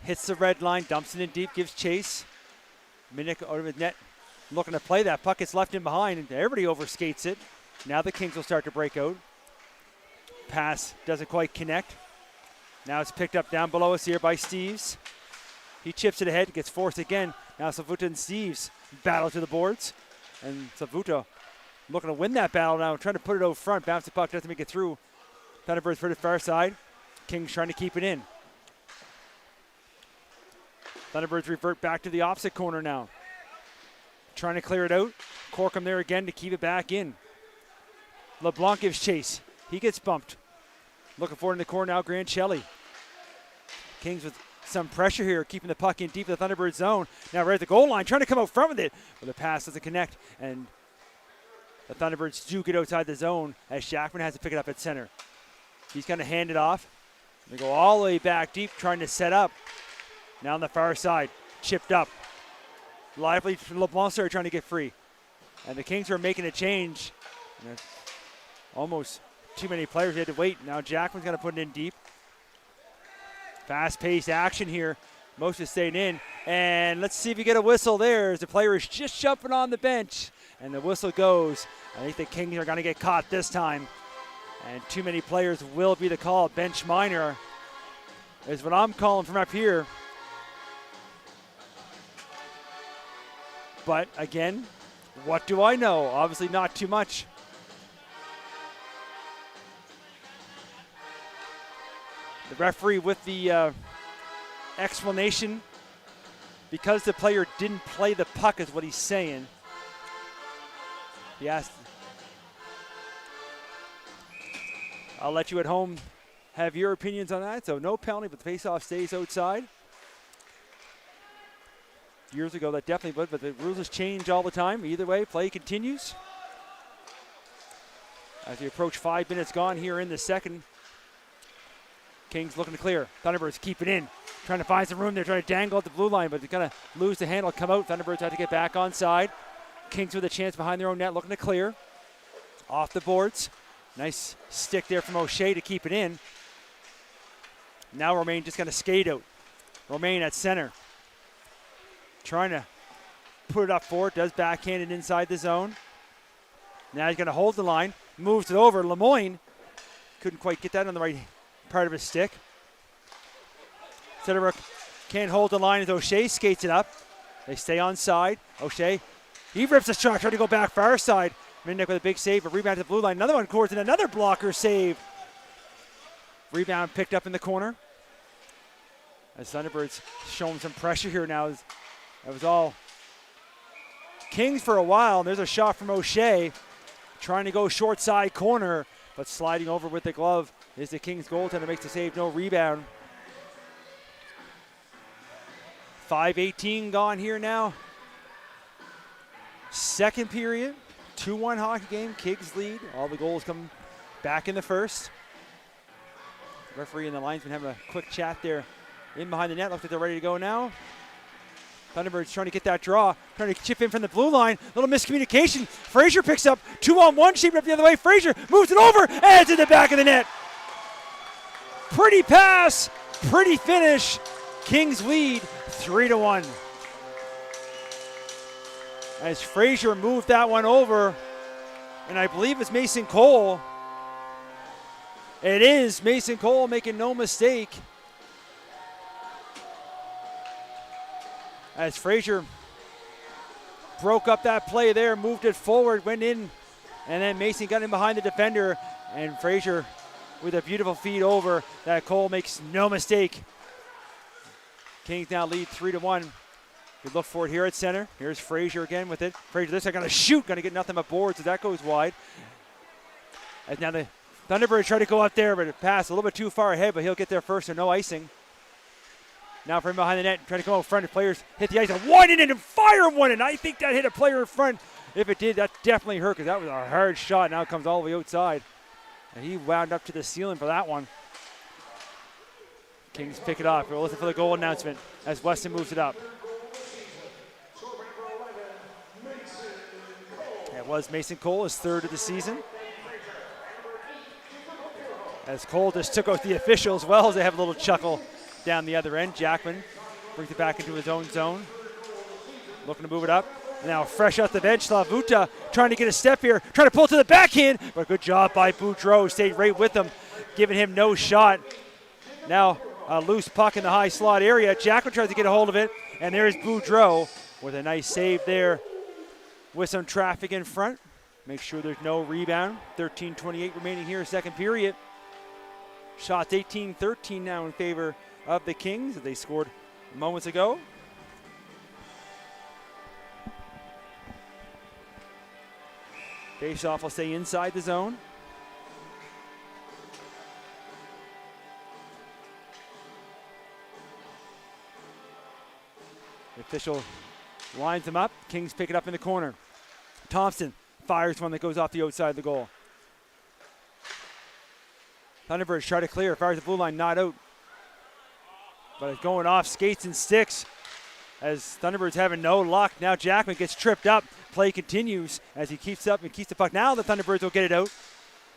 Hits the red line, dumps it in deep, gives chase. Minnick out of his net, looking to play that. Puck gets left in behind, and everybody overskates it. Now the Kings will start to break out. Pass doesn't quite connect. Now it's picked up down below us here by Steves. He chips it ahead, gets forced again. Now Slavuta and Steves battle to the boards. And Slavuta looking to win that battle now, trying to put it over front. Bounce the puck, doesn't make it through. Thunderbirds put it far side. Kings trying to keep it in. Thunderbirds revert back to the opposite corner now. Trying to clear it out. Corkum there again to keep it back in. LeBlanc gives chase. He gets bumped. Looking forward in the corner now, Grancelli. Kings with some pressure here, keeping the puck in deep in the Thunderbird zone. Now right at the goal line, trying to come out front with it, but the pass doesn't connect, and the Thunderbirds do get outside the zone as Jackman has to pick it up at center. He's going to hand it off. They go all the way back deep, trying to set up. Now on the far side, chipped up. Lively, LeBlanc started trying to get free. And the Kings are making a change. And almost too many players had to wait. Now Jackman's going to put it in deep. Fast-paced action here. Most is staying in. And let's see if you get a whistle there as the player is just jumping on the bench. And the whistle goes. I think the Kings are going to get caught this time. And too many players will be the call. Bench minor is what I'm calling from up here. But again, what do I know? Obviously not too much. The referee with the explanation, because the player didn't play the puck is what he's saying. He asked, I'll let you at home have your opinions on that. So no penalty, but the faceoff stays outside. Years ago that definitely would, but the rules change all the time. Either way, play continues. As we approach 5 minutes gone here in the second. Kings looking to clear. Thunderbirds keep it in. Trying to find some room there, trying to dangle at the blue line, but they're going to lose the handle, come out. Thunderbirds have to get back on side. Kings with a chance behind their own net, looking to clear. Off the boards. Nice stick there from O'Shea to keep it in. Now Romain just going to skate out. Romain at center. Trying to put it up forward, does backhand it inside the zone. Now he's going to hold the line, moves it over. Lemoyne couldn't quite get that on the right part of his stick. Sederberg can't hold the line as O'Shea skates it up. They stay on side. O'Shea, he rips a shot, trying to go back far side. Minnick with a big save, a rebound to the blue line. Another one scores and another blocker save. Rebound picked up in the corner. As Thunderbirds showing some pressure here now. That was all Kings for a while. And there's a shot from O'Shea. Trying to go short side corner, but sliding over with the glove is the Kings goaltender. Makes the save, no rebound. 5:18 gone here now. Second period, 2-1 hockey game. Kings lead. All the goals come back in the first. Referee and the linesman having a quick chat there in behind the net. Looks like they're ready to go now. Thunderbirds trying to get that draw, trying to chip in from the blue line. Little miscommunication. Frazier picks up 2-on-1, shaping up the other way. Frazier moves it over, and it's in the back of the net. Pretty pass, pretty finish. Kings lead 3-1. As Frazier moved that one over, and I believe it's Mason Cole. It is Mason Cole making no mistake. As Frazier broke up that play there, moved it forward, went in, and then Mason got in behind the defender, and Frazier with a beautiful feed over that Cole makes no mistake. Kings now lead 3-1. We look for it here at center. Here's Frazier again with it. Frazier this time going to shoot, going to get nothing but boards, so that goes wide. As now the Thunderbirds try to go up there, but it passed a little bit too far ahead, but he'll get there first, so no icing. Now from behind the net, trying to come out front. The players hit the ice and one in and fire one in. I think that hit a player in front. If it did, that definitely hurt because that was a hard shot. Now it comes all the way outside. And he wound up to the ceiling for that one. Kings pick it up. We'll listen for the goal announcement as Weston moves it up. It was Mason Cole, his third of the season. As Cole just took out the official as well as they have a little chuckle down the other end. Jackman brings it back into his own zone. Looking to move it up. Now fresh off the bench, Slavuta trying to get a step here. Trying to pull to the backhand, but good job by Boudreau. Stayed right with him, giving him no shot. Now a loose puck in the high slot area. Jackman tries to get a hold of it, and there's Boudreau with a nice save there with some traffic in front. Make sure there's no rebound. 13:28 remaining here, second period. Shots 18-13 now in favor of the Kings. They scored moments ago. Faceoff will stay inside the zone. The official lines them up. Kings pick it up in the corner. Thompson fires one that goes off the outside of the goal. Thunderbirds try to clear. Fires the blue line, not out. But it's going off skates and sticks as Thunderbirds having no luck. Now Jackman gets tripped up. Play continues as he keeps up and keeps the puck. Now the Thunderbirds will get it out.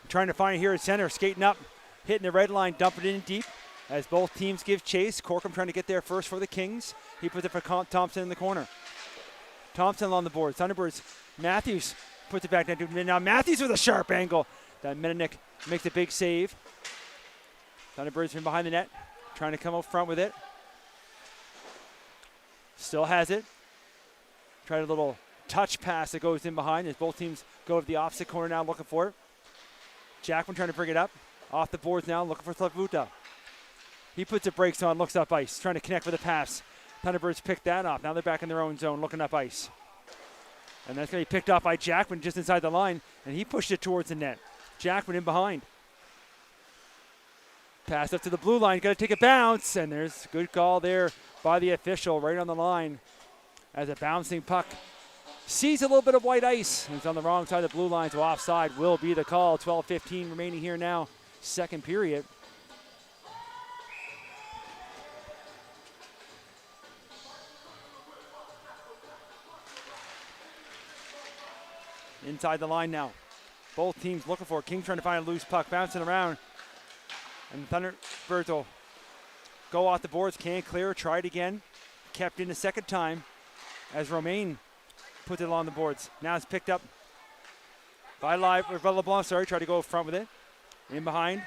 Trying to find it here at center. Skating up, hitting the red line, dumping it in deep. as both teams give chase. Corkum trying to get there first for the Kings. He puts it for Thompson in the corner. Thompson on the board. Thunderbirds. Matthews puts it back down. Now Matthews with a sharp angle. That Menenik makes a big save. Thunderbirds from behind the net, trying to come up front with it. Still has it. Tried a little touch pass that goes in behind as both teams go to the opposite corner now looking for it. Jackman trying to bring it up. Off the boards now, looking for Slavuta. He puts the brakes on, looks up ice, trying to connect with a pass. Thunderbirds pick that off. Now they're back in their own zone, looking up ice. And that's going to be picked off by Jackman just inside the line, and he pushed it towards the net. Jackman in behind. Pass up to the blue line, got to take a bounce, and there's a good call there by the official right on the line as a bouncing puck sees a little bit of white ice. It's on the wrong side of the blue line, so offside will be the call. 12:15 remaining here now, second period. Inside the line now. Both teams looking for it. King trying to find a loose puck, bouncing around. And the Thunderbirds will go off the boards, can't clear, try it again. Kept in the second time as Romaine puts it along the boards. Now it's picked up by LeBlanc, try to go front with it. In behind.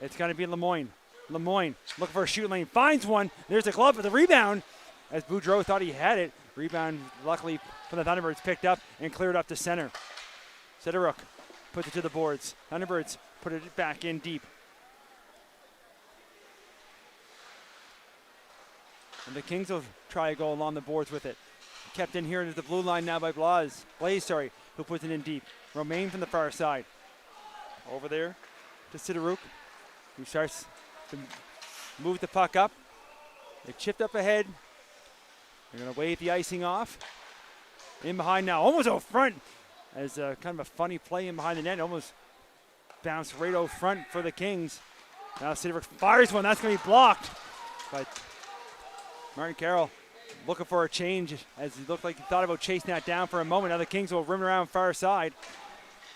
It's going to be Lemoyne. Lemoyne looking for a shoot lane, finds one. There's a glove for the rebound as Boudreau thought he had it. Rebound, luckily, for the Thunderbirds picked up and cleared up to center. Sideruk puts it to the boards. Thunderbirds put it back in deep. And the Kings will try to go along the boards with it. Kept in here into the blue line now by Blaze, who puts it in deep. Romaine from the far side. Over there to Sideruk, who starts to move the puck up. They chipped up ahead. They're going to wave the icing off. In behind now, almost out front. As kind of a funny play in behind the net. Almost bounced right out front for the Kings. Now Sideruk fires one. That's going to be blocked. But Martin Carroll looking for a change as he looked like he thought about chasing that down for a moment. Now the Kings will rim around far side.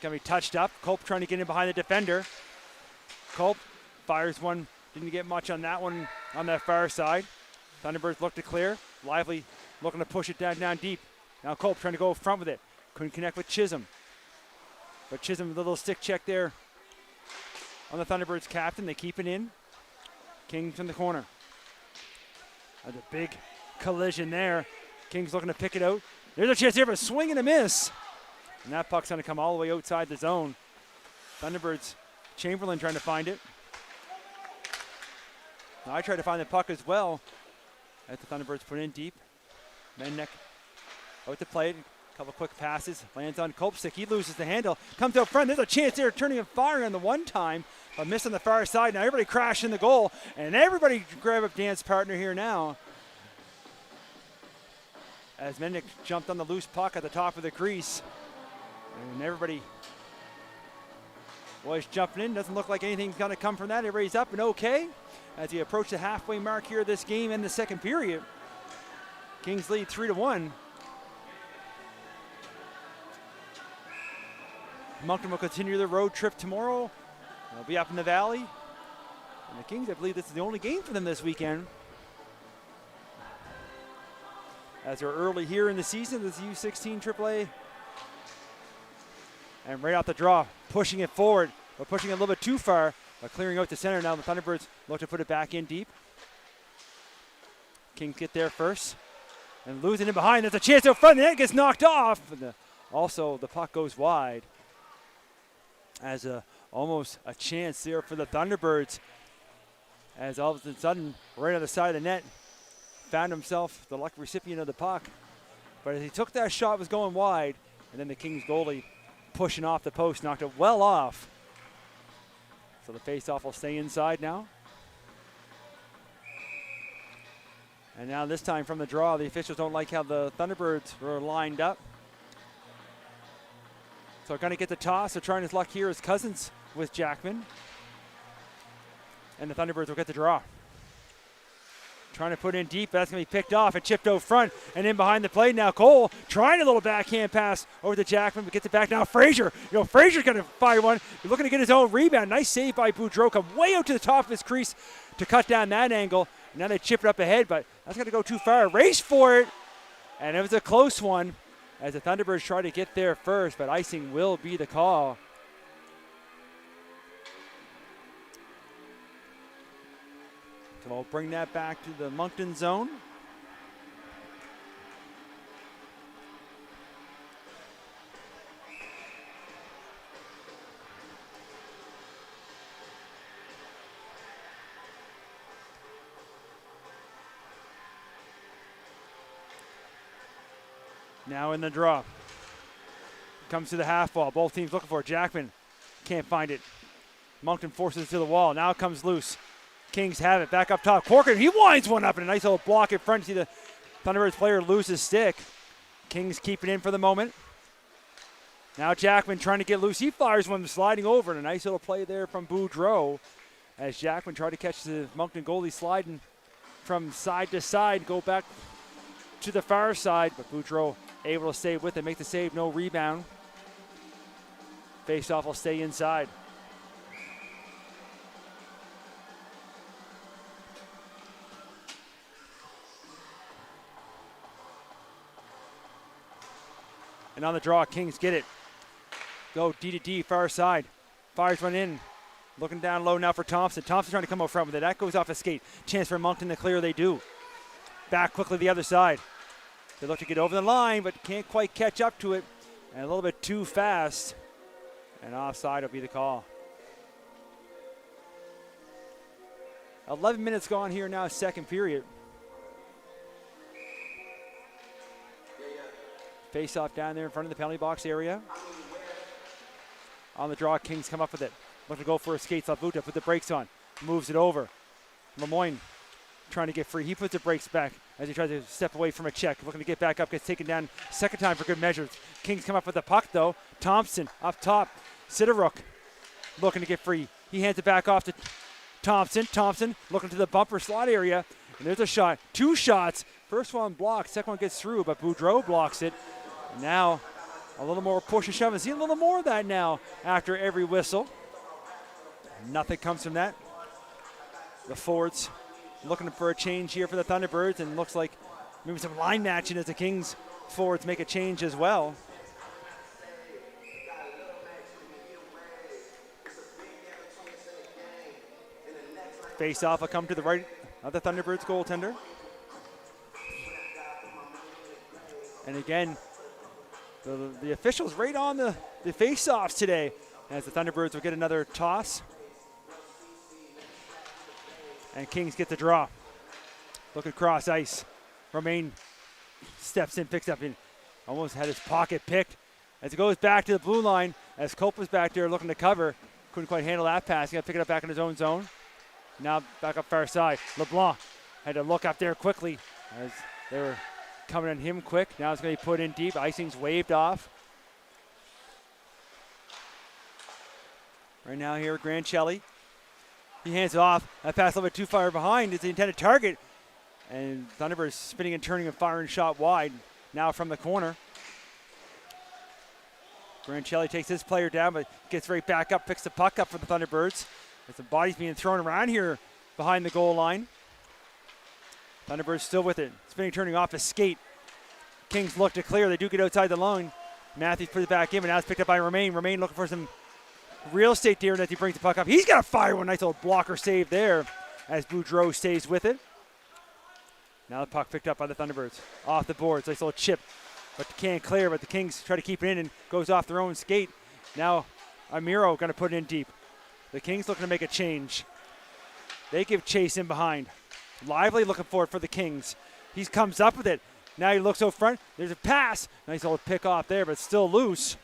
Going to be touched up. Culp trying to get in behind the defender. Culp fires one. Didn't get much on that one on that far side. Thunderbirds look to clear. Lively looking to push it down deep. Now Culp trying to go front with it. Couldn't connect with Chisholm. But Chisholm, a little stick check there on the Thunderbirds captain. They keep it in. Kings in the corner. There's a big collision there. Kings looking to pick it out. There's a chance here for a swing and a miss. And that puck's going to come all the way outside the zone. Thunderbirds, Chamberlain trying to find it. Now I tried to find the puck as well. As the Thunderbirds put in deep. Mennek out to play it. A couple quick passes. Lands on Kolpsik. He loses the handle. Comes out front. There's a chance there turning and firing on the one time. But missing the far side. Now everybody crashing the goal. And everybody grab a dance partner here now. As Mennek jumped on the loose puck at the top of the crease. And everybody was jumping in. Doesn't look like anything's going to come from that. Everybody's up and okay. As he approached the halfway mark here of this game in the second period. Kings lead 3-1. Moncton will continue their road trip tomorrow. They'll be up in the valley. And the Kings, I believe this is the only game for them this weekend. As they're early here in the season, this U16 AAA. And right out the draw, pushing it forward, but pushing it a little bit too far. But clearing out the center. Now the Thunderbirds look to put it back in deep. Kings get there first. And losing it behind. There's a chance out front. The net gets knocked off. And also, the puck goes wide. As almost a chance there for the Thunderbirds. As all of a sudden, right on the side of the net, found himself the lucky recipient of the puck. But as he took that shot, it was going wide. And then the Kings goalie pushing off the post, knocked it well off. So the face-off will stay inside now. And now this time from the draw, the officials don't like how the Thunderbirds were lined up. So going to get the toss. They're trying his luck here as Cousins with Jackman. And the Thunderbirds will get the draw. Trying to put in deep. That's going to be picked off and chipped out front. And in behind the plate now, Cole trying a little backhand pass over to Jackman, but gets it back now. Frazier. Frazier's going to fire one. He's looking to get his own rebound. Nice save by Boudreau. Come way out to the top of his crease to cut down that angle. Now they chip it up ahead, but that's going to go too far. Race for it. And it was a close one as the Thunderbirds try to get there first, but icing will be the call. So we'll bring that back to the Moncton zone. Now in the draw. Comes to the half ball. Both teams looking for it. Jackman can't find it. Moncton forces it to the wall. Now it comes loose. Kings have it. Back up top. Corcoran, he winds one up and a nice little block in front. See the Thunderbirds player lose his stick. Kings keep it in for the moment. Now Jackman trying to get loose. He fires one sliding over, and a nice little play there from Boudreau as Jackman tried to catch the Moncton goalie sliding from side to side, go back to the far side, but Boudreau able to stay with it, make the save, no rebound. Face-off will stay inside. And on the draw, Kings get it. Go D to D, far side. Fires one in. Looking down low now for Thompson. Thompson trying to come out front with it. That goes off a skate. Chance for Moncton to clear, they do. Back quickly the other side. They look to get over the line, but can't quite catch up to it. And a little bit too fast. And offside will be the call. 11 minutes gone here now, second period. Face-off down there in front of the penalty box area. On the draw, Kings come up with it. Looking to go for a skate. Lavuta put the brakes on. Moves it over. Lemoyne trying to get free. He puts the brakes back as he tries to step away from a check. Looking to get back up. Gets taken down second time for good measures. Kings come up with the puck, though. Thompson up top. Sideruk looking to get free. He hands it back off to Thompson. Thompson looking to the bumper slot area. And there's a shot. Two shots. First one blocked. Second one gets through, but Boudreau blocks it. And now a little more push and shove. And see a little more of that now after every whistle. Nothing comes from that. The forwards looking for a change here for the Thunderbirds, and looks like maybe some line matching as the Kings forwards make a change as well. Face off will come to the right of the Thunderbirds goaltender. And again, the officials right on the face-offs today as the Thunderbirds will get another toss. And Kings get the draw. Looking cross ice. Romain steps in, picks up in. Almost had his pocket picked. As it goes back to the blue line, as Cope was back there looking to cover. Couldn't quite handle that pass. He got to pick it up back in his own zone. Now back up far side. LeBlanc had to look up there quickly as they were coming on him quick. Now it's going to be put in deep. Icing's waved off. Right now here, Grancelli. He hands it off. That pass a little bit too far behind. It's the intended target. And Thunderbirds spinning and turning and firing shot wide. Now from the corner. Grancelli takes his player down, but gets right back up, picks the puck up for the Thunderbirds. There's some bodies being thrown around here behind the goal line. Thunderbirds still with it. Spinning, turning off a skate. Kings look to clear. They do get outside the line. Matthews puts it back in, but now it's picked up by Romain. Romain looking for some real estate there as he brings the puck up. He's got to fire one. Nice little blocker save there as Boudreau stays with it. Now the puck picked up by the Thunderbirds. Off the boards. Nice little chip, but can't clear. But the Kings try to keep it in and goes off their own skate. Now Amiro going to put it in deep. The Kings looking to make a change. They give chase in behind. Lively looking for it for the Kings. He comes up with it. Now he looks out front. There's a pass. Nice old pick off there, but still loose.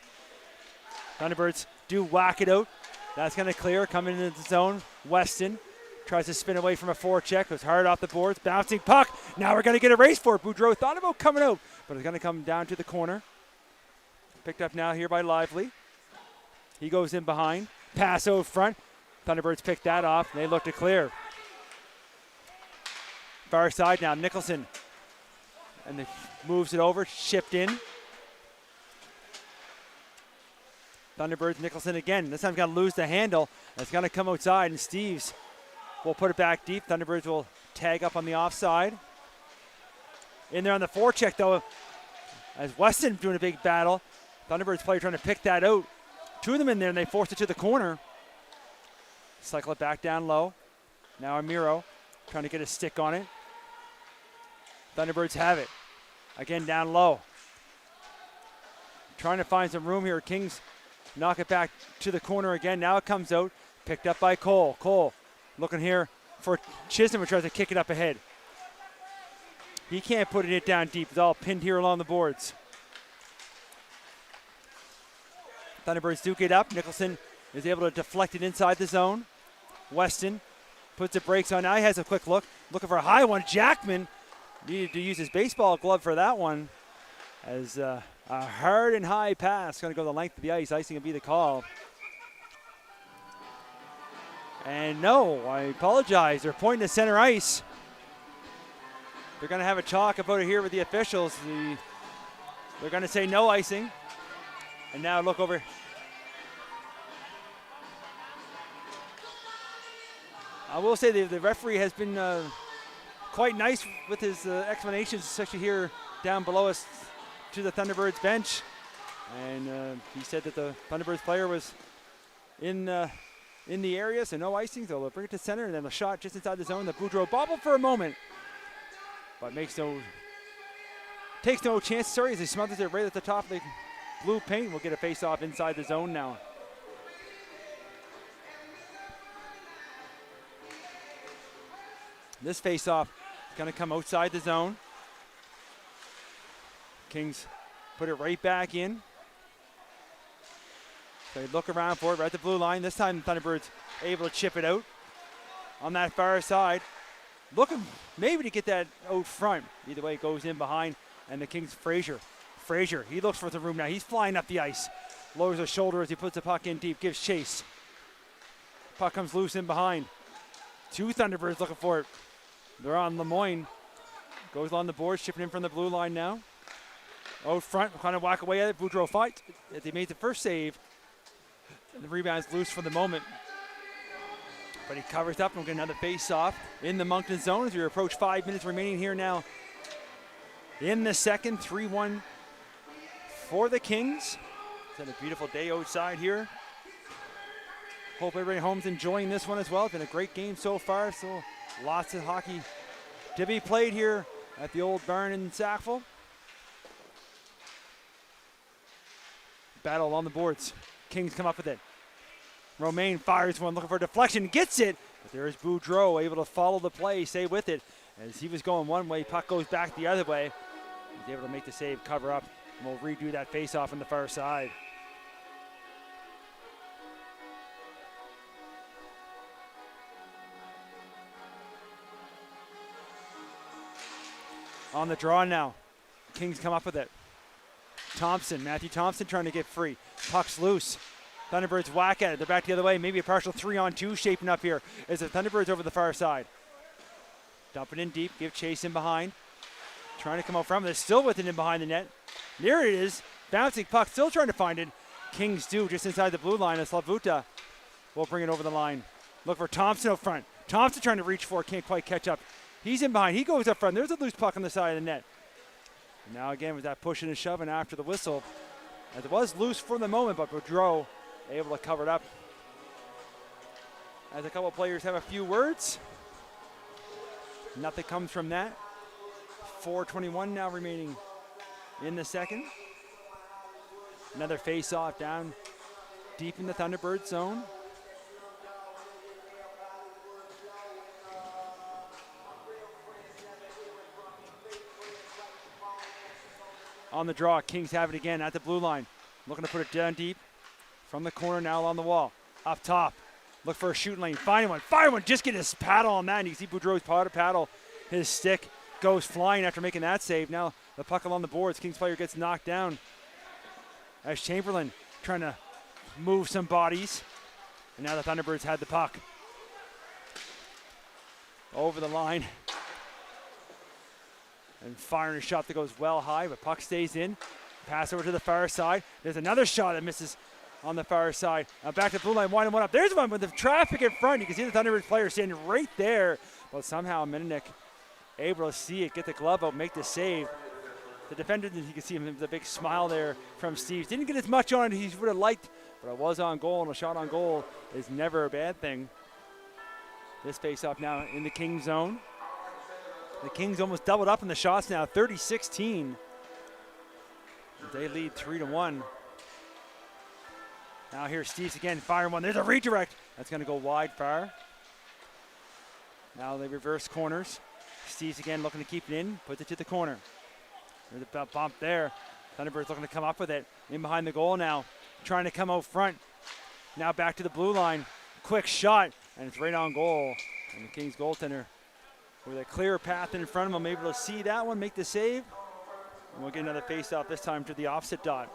Thunderbirds do whack it out. That's going to clear. Coming into the zone. Weston tries to spin away from a forecheck. Goes hard off the boards. Bouncing puck. Now we're going to get a race for it. Boudreau thought about coming out, but it's going to come down to the corner. Picked up now here by Lively. He goes in behind. Pass out front. Thunderbirds pick that off, and they look to clear. far side now, Nicholson. And it moves it over, shipped in. Thunderbirds, Nicholson again. This time he's got to lose the handle. It's going to come outside, and Steves will put it back deep. Thunderbirds will tag up on the offside. In there on the forecheck, though, as Weston doing a big battle. Thunderbirds player trying to pick that out. Two of them in there, and they force it to the corner. Cycle it back down low. Now Amiro trying to get a stick on it. Thunderbirds have it. Again, down low. Trying to find some room here. Kings knock it back to the corner again. Now it comes out. Picked up by Cole. Cole looking here for Chisholm, who tries to kick it up ahead. He can't put it down deep. It's all pinned here along the boards. Thunderbirds do get up. Nicholson is able to deflect it inside the zone. Weston puts the brakes on. Now he has a quick look. Looking for a high one. Jackman needed to use his baseball glove for that one. As a hard and high pass. Going to go the length of the ice. Icing will be the call. And no, I apologize. They're pointing to center ice. They're going to have a talk about it here with the officials. They're going to say no icing. And now look over. I will say the referee has been quite nice with his explanations, especially here down below us to the Thunderbirds bench. And he said that the Thunderbirds player was in the area, so no icing. So they'll bring it to center, and then the shot just inside the zone. The Boudreau bobbled for a moment, but takes no chance. Sorry, as he smothers it right at the top of the blue paint. We'll get a face-off inside the zone now. This face-off is going to come outside the zone. Kings put it right back in. They look around for it right at the blue line. This time the Thunderbirds able to chip it out on that far side. Looking maybe to get that out front. Either way, it goes in behind. And the Kings, Frazier, he looks for the room now. He's flying up the ice. Lowers his shoulder as he puts the puck in deep. Gives chase. Puck comes loose in behind. Two Thunderbirds looking for it. They're on Lemoyne. Goes along the board, shipping in from the blue line now. Out front, kind of walk away at it. Boudreau fights. They made the first save. The rebound's loose for the moment. But he covers up and we'll get another face-off in the Moncton zone as we approach 5 minutes remaining here now. In the second, 3-1 for the Kings. It's been a beautiful day outside here. Hope everybody at home's enjoying this one as well. It's been a great game so far, so lots of hockey to be played here at the old barn in Sackville. Battle on the boards. Kings come up with it. Romaine fires one, looking for a deflection, gets it. But there's Boudreau able to follow the play, stay with it. As he was going one way, puck goes back the other way. He's able to make the save, cover up, and we'll redo that face-off on the far side. On the draw now. Kings come up with it. Matthew Thompson trying to get free. Puck's loose. Thunderbirds whack at it. They're back the other way. Maybe a partial 3-on-2 shaping up here as the Thunderbirds over the far side. Dump it in deep. Give chase in behind. Trying to come out from it. They're still with it in behind the net. There it is. Bouncing puck. Still trying to find it. Kings do just inside the blue line as Slavuta will bring it over the line. Look for Thompson up front. Thompson trying to reach for it. Can't quite catch up. He's in behind. He goes up front. There's a loose puck on the side of the net. And now again with that pushing and shoving after the whistle. As it was loose for the moment, but Boudreau able to cover it up. As a couple of players have a few words. Nothing comes from that. 4:21 now remaining in the second. Another face-off down deep in the Thunderbird zone. On the draw, Kings have it again at the blue line. Looking to put it down deep. From the corner now on the wall. Up top. Look for a shooting lane. Find one. Fire one. Just get his paddle on that. And you see Boudreau's paddle. His stick goes flying after making that save. Now the puck along the boards. Kings player gets knocked down. As Chamberlain trying to move some bodies. And now the Thunderbirds had the puck. Over the line. And firing a shot that goes well high, but puck stays in. Pass over to the far side. There's another shot that misses on the far side. Back to the blue line, winding one up. There's one with the traffic in front. You can see the Thunderbirds player standing right there. But somehow Meninek able to see it, get the glove out, make the save. The defender, you can see him with a big smile there from Steve. Didn't get as much on it as he would have liked, but it was on goal, and a shot on goal is never a bad thing. This face-off now in the Kings zone. The Kings almost doubled up in the shots now, 30-16. They lead 3-1. Now here's Steves again, firing one. There's a redirect. That's going to go wide far. Now they reverse corners. Steves again looking to keep it in, puts it to the corner. There's a bump there. Thunderbirds looking to come up with it. In behind the goal now, trying to come out front. Now back to the blue line. Quick shot, and it's right on goal. And the Kings goaltender with a clear path in front of him, able to see that one, make the save. And we'll get another face-off, this time to the opposite dot.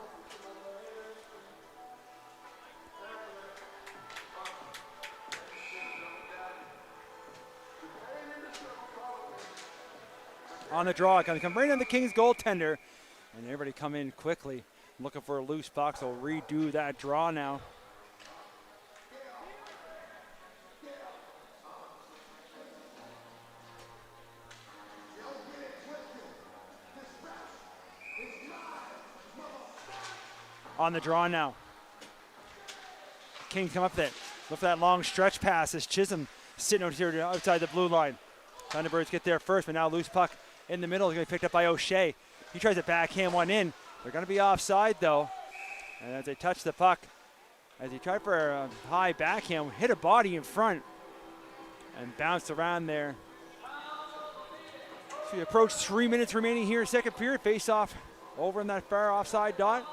On the draw, going to come right on the Kings goaltender. And everybody come in quickly, looking for a loose puck, so we'll redo that draw now. On the draw now. Kings come up with it. Look for that long stretch pass as Chisholm sitting out here outside the blue line. Thunderbirds get there first, but now loose puck in the middle is going to be picked up by O'Shea. He tries to backhand one in. They're going to be offside though. And as they touch the puck, as he tried for a high backhand, hit a body in front and bounced around there. So we approach 3 minutes remaining here, second period. Face off over in that far offside dot.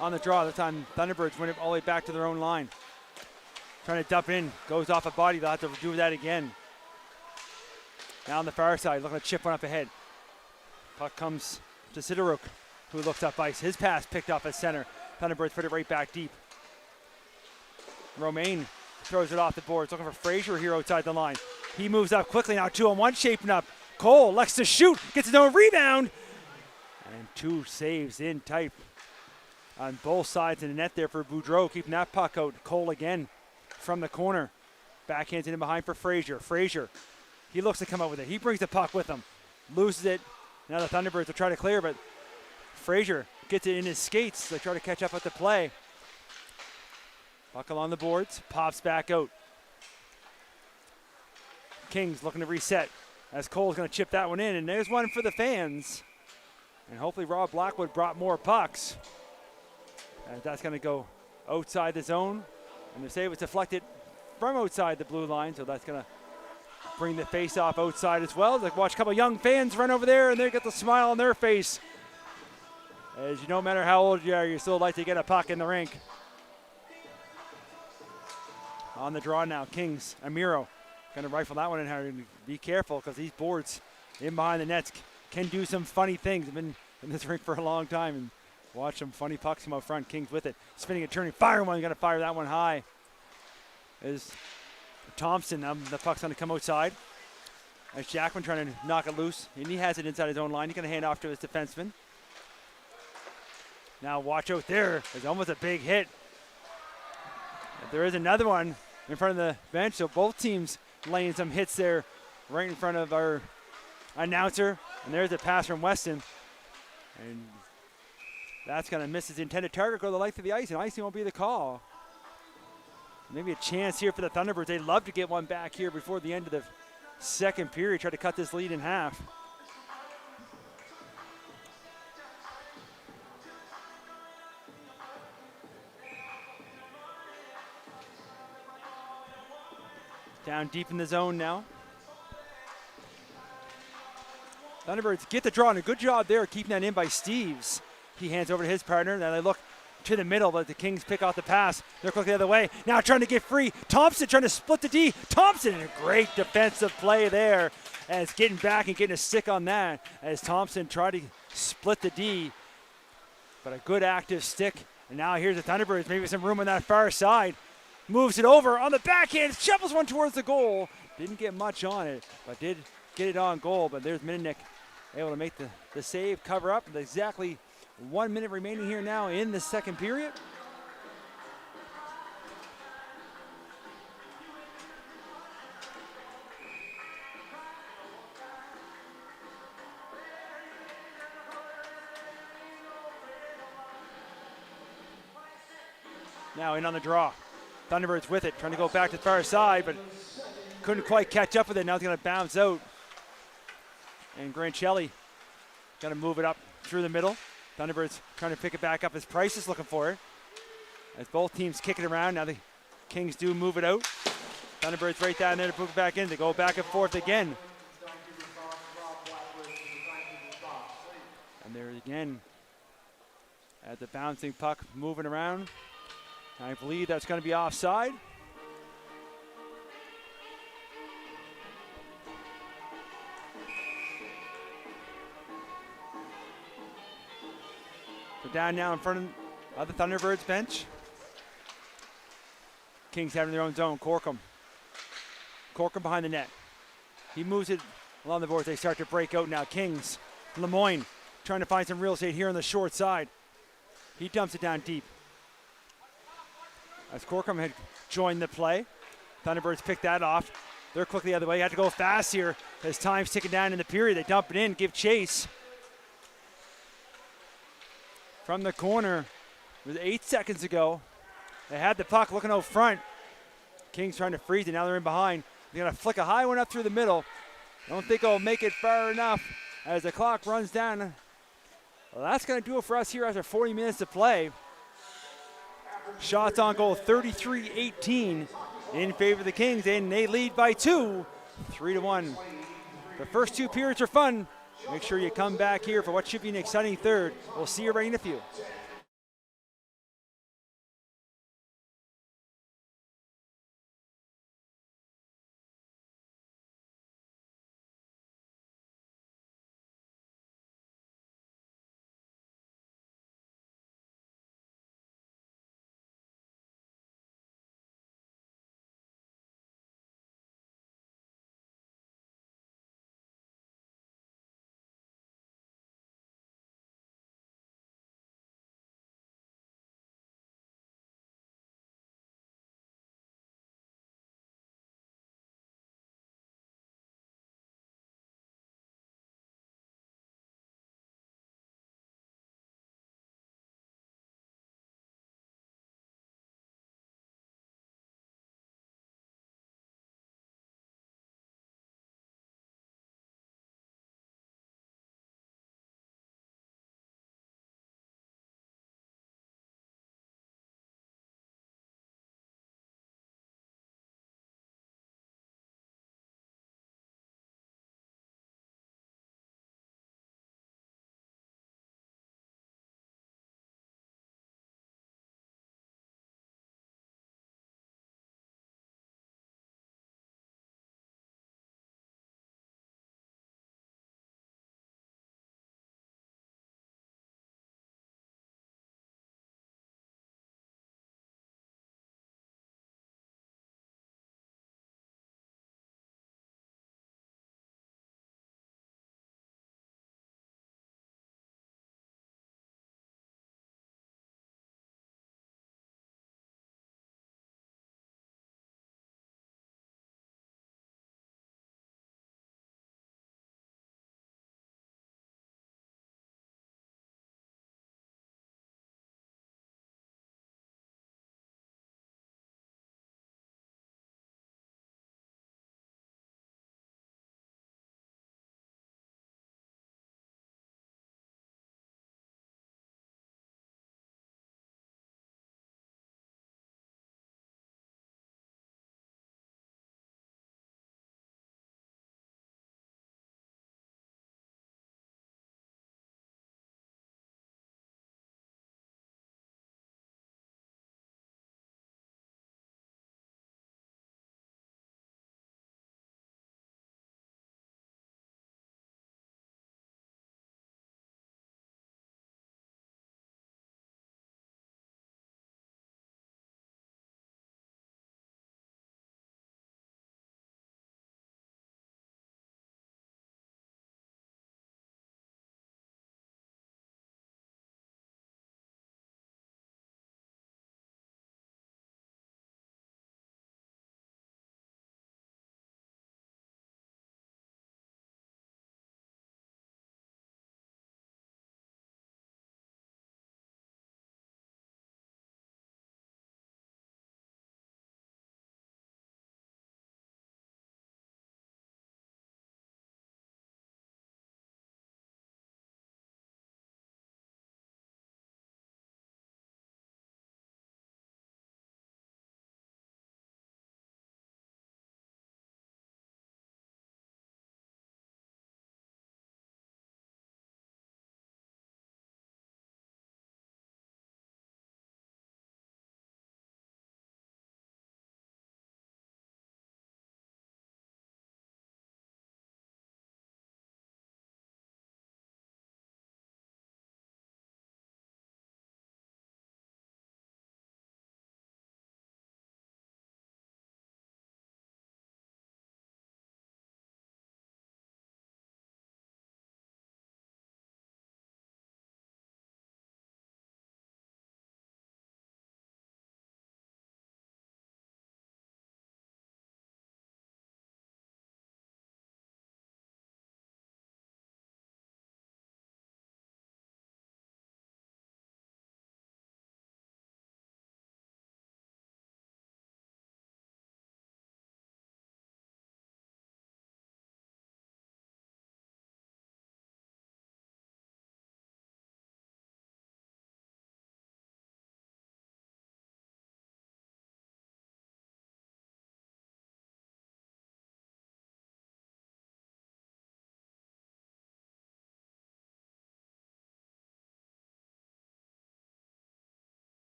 On the draw, this time Thunderbirds win it all the way back to their own line. Trying to dump in, goes off a body, they'll have to do that again. Now on the far side, looking to chip one up ahead. Puck comes to Sidoruk, who looks up ice. His pass picked up at center. Thunderbirds put it right back deep. Romaine throws it off the boards, looking for Frazier here outside the line. He moves up quickly now, 2-on-1 shaping up. Cole likes to shoot, gets his own rebound. And two saves in tight on both sides of the net there for Boudreau, keeping that puck out. Cole again from the corner. Backhands it in behind for Frazier. Frazier, he looks to come out with it. He brings the puck with him. Loses it. Now the Thunderbirds will try to clear, but Frazier gets it in his skates. They try to catch up with the play. Puck along the boards. Pops back out. Kings looking to reset as Cole's going to chip that one in. And there's one for the fans. And hopefully Rob Blackwood brought more pucks. That's going to go outside the zone. And the save was deflected from outside the blue line, so that's going to bring the face-off outside as well. Like, watch a couple young fans run over there, and they get the smile on their face. As you know, no matter how old you are, you still like to get a puck in the rink. On the draw now, Kings, Amiro. Going to rifle that one in hard. Be careful, because these boards in behind the nets can do some funny things. I've been in this rink for a long time, and watch some funny pucks come out front. Kings with it. Spinning and turning. Firing one. Got to fire that one high. Is Thompson. The puck's going to come outside. As Jackman trying to knock it loose. And he has it inside his own line. He's going to hand off to his defenseman. Now watch out there. There's almost a big hit. There is another one in front of the bench. So both teams laying some hits there right in front of our announcer. And there's a pass from Weston. And that's going to miss his intended target, go the length of the ice, and icing won't be the call. Maybe a chance here for the Thunderbirds. They'd love to get one back here before the end of the second period, try to cut this lead in half. Down deep in the zone now. Thunderbirds get the draw, and a good job there keeping that in by Steves. He hands over to his partner. Now they look to the middle, but the Kings pick off the pass. They're quick the other way. Now trying to get free. Thompson trying to split the D. Thompson, and a great defensive play there as getting back and getting a stick on that as Thompson tried to split the D. but a good active stick. And now here's the Thunderbirds, maybe some room on that far side. Moves it over on the backhand, shovels one towards the goal. Didn't get much on it, but did get it on goal. But there's Minnick able to make the save, cover up. With exactly 1 minute remaining here now in the second period. Now in on the draw. Thunderbirds with it, trying to go back to the far side, but couldn't quite catch up with it. Now it's going to bounce out. And Grancelli going to move it up through the middle. Thunderbirds trying to pick it back up as Price is looking for it. As both teams kick it around, now the Kings do move it out. Thunderbirds right down there to move it back in. They go back and forth again. And there again, at the bouncing puck moving around. I believe that's going to be offside. So down now in front of the Thunderbirds bench. Kings having their own zone. Corkum behind the net. He moves it along the boards. They start to break out now. Kings, Lemoyne trying to find some real estate here on the short side. He dumps it down deep. As Corkum had joined the play, Thunderbirds pick that off. They're quickly the other way. You have to go fast here as time's ticking down in the period. They dump it in, give chase. From the corner, it was 8 seconds ago. They had the puck looking out front. Kings trying to freeze it. Now they're in behind. They're going to flick a high one up through the middle. I don't think they'll make it far enough as the clock runs down. Well, that's going to do it for us here after 40 minutes to play. Shots on goal, 33-18 in favor of the Kings, and they lead by 2, 3-1. The first 2 periods are fun. Make sure you come back here for what should be an exciting third. We'll see you right in a few.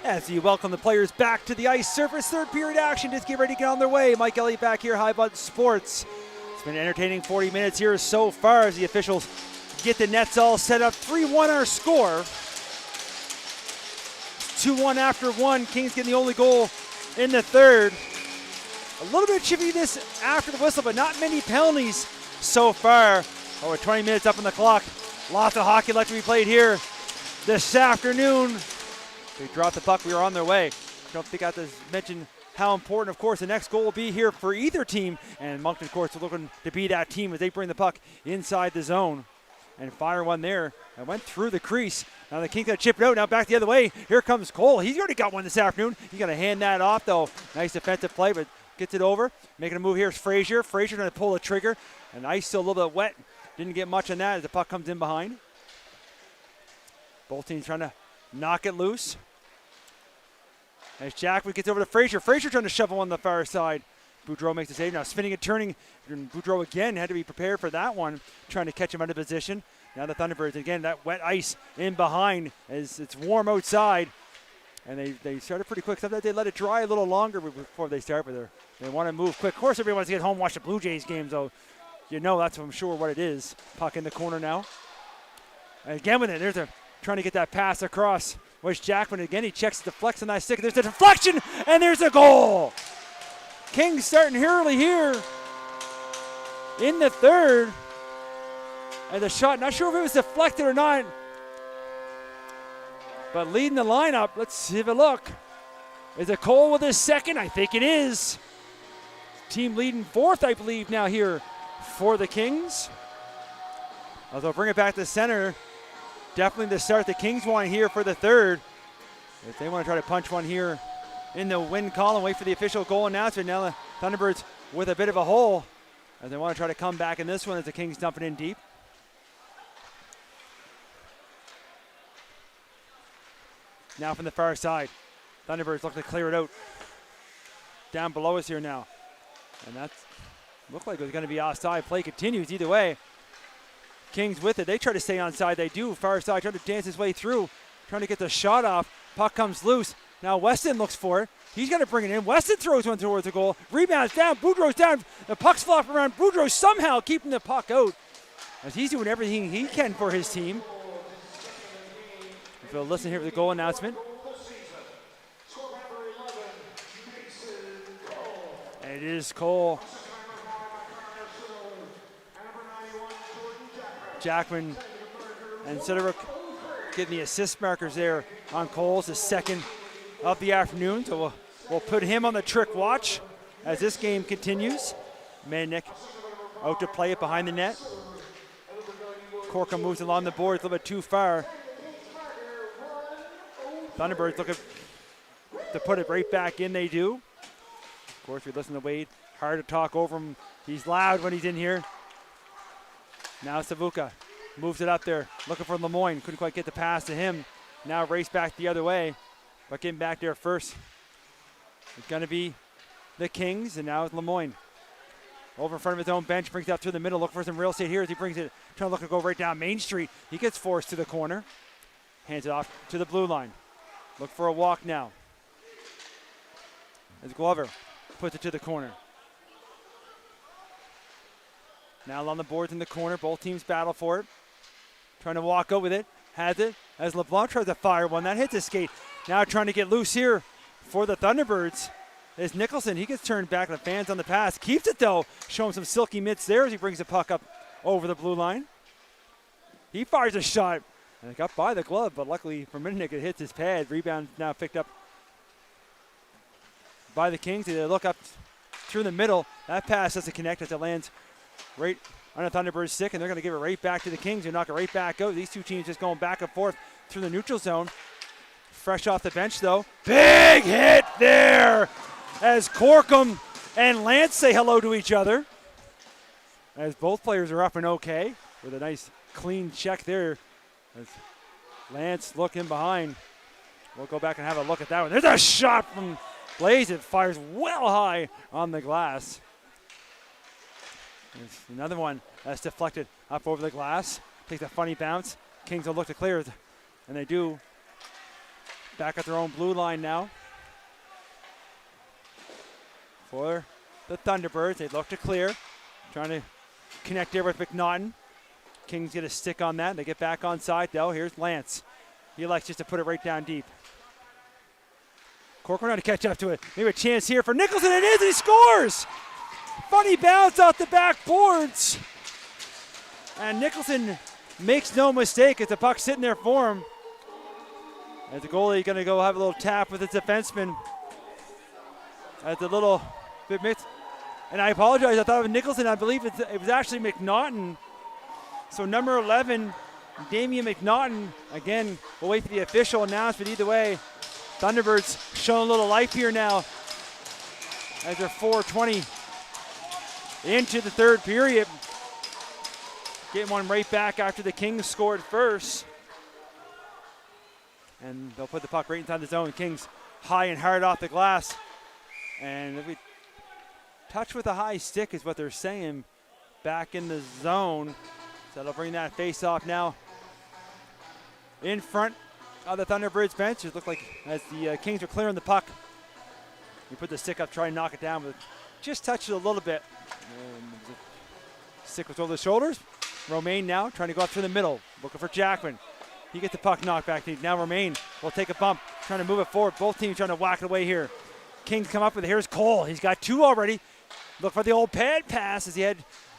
As you welcome the players back to the ice surface, third period action, just get ready to get on their way. Mike Elliott back here, High Bud Sports. It's been an entertaining 40 minutes here so far as the officials get the nets all set up. 3-1 our score. 2-1 after one. Kings getting the only goal in the third. A little bit of chipiness after the whistle, but not many penalties so far. Over 20 minutes up on the clock. Lots of hockey left to be played here this afternoon. They dropped the puck. We were on their way. Don't think I have to mention how important, of course, the next goal will be here for either team. And Moncton, of course, are looking to be that team as they bring the puck inside the zone. And fire one there. That went through the crease. Now the Kings got to chip it out. Now back the other way. Here comes Cole. He's already got one this afternoon. He's going to hand that off, though. Nice defensive play, but gets it over. Making a move here is Frazier. Frazier going to pull the trigger. And ice still a little bit wet. Didn't get much on that as the puck comes in behind. Both teams trying to knock it loose. As Jackwood gets over to Frazier. Frazier trying to shovel on the far side. Boudreau makes the save. Now spinning and turning. Boudreau again had to be prepared for that one. Trying to catch him out of position. Now the Thunderbirds, again, that wet ice in behind as it's warm outside. And they started pretty quick. Sometimes they let it dry a little longer before they start, but they want to move quick. Of course, everyone wants to get home and watch the Blue Jays games, though. You know that's, I'm sure, what it is. Puck in the corner now. And again with it, trying to get that pass across. Where's Jackman again? He checks the flex on that stick. There's a deflection, and there's a goal. Kings starting early here in the third. And the shot, not sure if it was deflected or not. But leading the lineup, let's have a look. Is it Cole with his second? I think it is. Team leading fourth, I believe, now here for the Kings. As they'll bring it back to center. Definitely the start the Kings want here for the third. If they want to try to punch one here in the win column, wait for the official goal announcement. Now the Thunderbirds with a bit of a hole as they want to try to come back in this one as the Kings dump it in deep. Now from the far side, Thunderbirds look to clear it out. Down below us here now. And that looked like it was going to be offside. Play continues either way. Kings with it. They try to stay onside. They do. Far side trying to dance his way through. Trying to get the shot off. Puck comes loose. Now Weston looks for it. He's going to bring it in. Weston throws one towards the goal. Rebounds down. Boudreau's down. The puck's flopping around. Boudreau somehow keeping the puck out as he's doing everything he can for his team. If you'll listen here for the goal announcement. And it is Cole. Jackman and Sideruk getting the assist markers there on Cole's, the second of the afternoon. So we'll put him on the trick watch as this game continues. Mannick out to play it behind the net. Corkum moves along the boards a little bit too far. Thunderbirds looking to put it right back in, they do. Of course, we listen to Wade. Hard to talk over him. He's loud when he's in here. Now Savuka moves it up there, looking for Lemoyne. Couldn't quite get the pass to him. Now race back the other way, but getting back there first. It's going to be the Kings, and now it's Lemoyne. Over in front of his own bench, brings it up through the middle, looking for some real estate here as he brings it, trying to look to go right down Main Street. He gets forced to the corner. Hands it off to the blue line. Look for a walk now. As Glover puts it to the corner. Now on the boards in the corner. Both teams battle for it. Trying to walk out with it. Has it. As LeBlanc tries to fire one. That hits his skate. Now trying to get loose here for the Thunderbirds. Is Nicholson. He gets turned back. The fans on the pass. Keeps it though. Showing some silky mitts there as he brings the puck up over the blue line. He fires a shot. And it got by the glove, but luckily for Minnick it hits his pad. Rebound now picked up by the Kings. They look up through the middle. That pass doesn't connect as it lands right on the Thunderbirds' stick, and they're going to give it right back to the Kings who knock it right back out. These two teams just going back and forth through the neutral zone. Fresh off the bench, though. Big hit there as Corkum and Lance say hello to each other. As both players are up and okay with a nice clean check there. As Lance looking behind. We'll go back and have a look at that one. There's a shot from Blaze. It fires well high on the glass. There's another one that's deflected up over the glass. Takes a funny bounce. Kings will look to clear, and they do. Back at their own blue line now. For the Thunderbirds, they look to clear. Trying to connect there with McNaughton. Kings get a stick on that. They get back on side, though. Here's Lance. He likes just to put it right down deep. Corcoran trying to catch up to it. Maybe a chance here for Nicholson. It is, and he scores! Funny bounce off the back boards. And Nicholson makes no mistake as the puck's sitting there for him. As the goalie going to go have a little tap with his defenseman. As the little bit mixed. And I apologize, I thought it was Nicholson. I believe it was actually McNaughton. So number 11, Damian McNaughton. Again, we'll wait for the official announcement. Either way, Thunderbirds showing a little life here now as they're 4:20 into the third period. Getting one right back after the Kings scored first. And they'll put the puck right inside the zone. Kings high and hard off the glass. And if we touch with a high stick is what they're saying back in the zone. So they'll bring that face off now in front of the Thunderbirds bench. It looked like as the Kings were clearing the puck, we put the stick up, try and knock it down, but just touched it a little bit. And the stick was over the shoulders. Romaine now trying to go up through the middle, looking for Jackman. He gets the puck knocked back. Now Romaine will take a bump, trying to move it forward. Both teams trying to whack it away here. Kings come up with it. Here's Cole. He's got two already. Look for the old pad pass as he had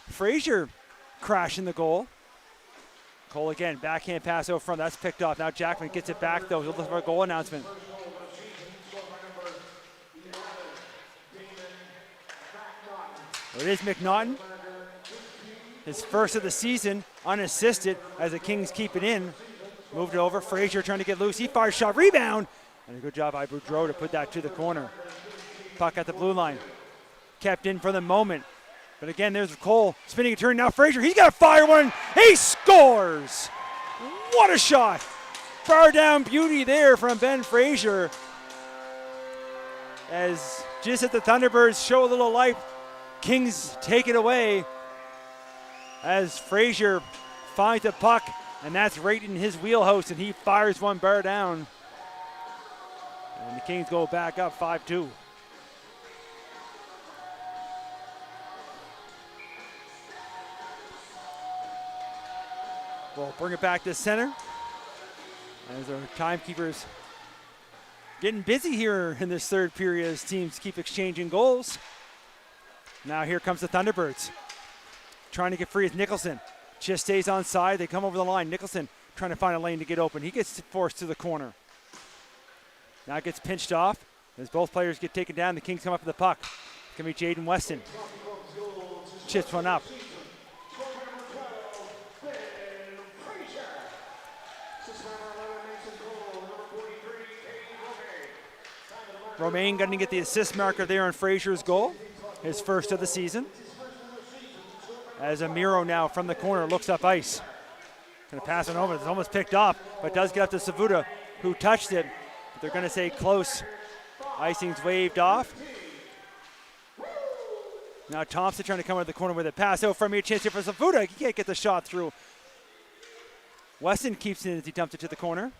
Frazier crash in the goal. Cole again, backhand pass over front. That's picked off. Now Jackman gets it back, though. He'll look for a goal announcement. It is McNaughton. His first of the season, unassisted, as the Kings keep it in. Moved it over. Frazier trying to get loose. He fires shot. Rebound. And a good job by Boudreau to put that to the corner. Puck at the blue line. Kept in for the moment. But again, there's Cole spinning a turn. Now Frazier, he's got to fire one. He scores! What a shot! Far down beauty there from Ben Frazier. As just as the Thunderbirds show a little life, Kings take it away. As Frazier finds a puck, and that's right in his wheelhouse, and he fires one bar down. And the Kings go back up 5-2. We'll bring it back to center. As our timekeepers getting busy here in this third period as teams keep exchanging goals. Now here comes the Thunderbirds. Trying to get free with Nicholson. Just stays on side. They come over the line. Nicholson trying to find a lane to get open. He gets forced to the corner. Now it gets pinched off. As both players get taken down, the Kings come up with the puck. It's going to be Jaden Weston. Chips one up. Romaine going to get the assist marker there on Frazier's goal. His first of the season. As Amiro now from the corner looks up ice. Going to pass it over. It's almost picked off, but does get up to Savuda, who touched it. But they're going to say close. Icing's waved off. Now Thompson trying to come out of the corner with a pass. Oh, from me, a chance here for Savuda. He can't get the shot through. Weston keeps it as he dumps it to the corner.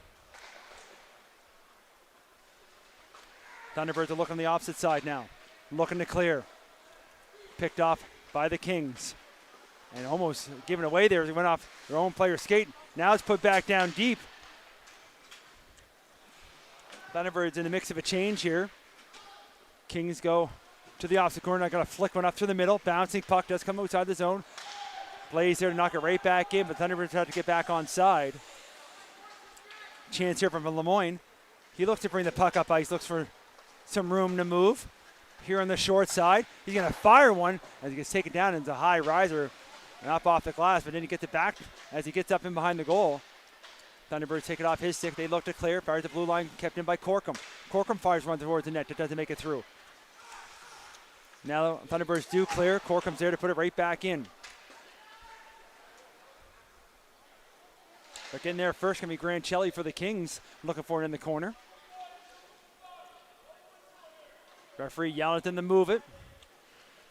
Thunderbirds are looking on the opposite side now. Looking to clear. Picked off by the Kings. And almost given away there as he went off their own player skate. Now it's put back down deep. Thunderbirds in the mix of a change here. Kings go to the opposite corner. I got to flick one up through the middle. Bouncing puck does come outside the zone. Blaze there to knock it right back in, but Thunderbirds have to get back on side. Chance here from Lemoyne. He looks to bring the puck up ice. Looks for some room to move. Here on the short side. He's going to fire one as he gets taken down into a high riser and up off the glass, but then he gets it back as he gets up in behind the goal. Thunderbirds take it off his stick. They look to clear. Fires the blue line, kept in by Corkum. Corkum fires one towards the net. It doesn't make it through. Now Thunderbirds do clear. Corkum's there to put it right back in. But getting there first going to be Grancelli for the Kings. Looking for it in the corner. Referee yelling at them to move it.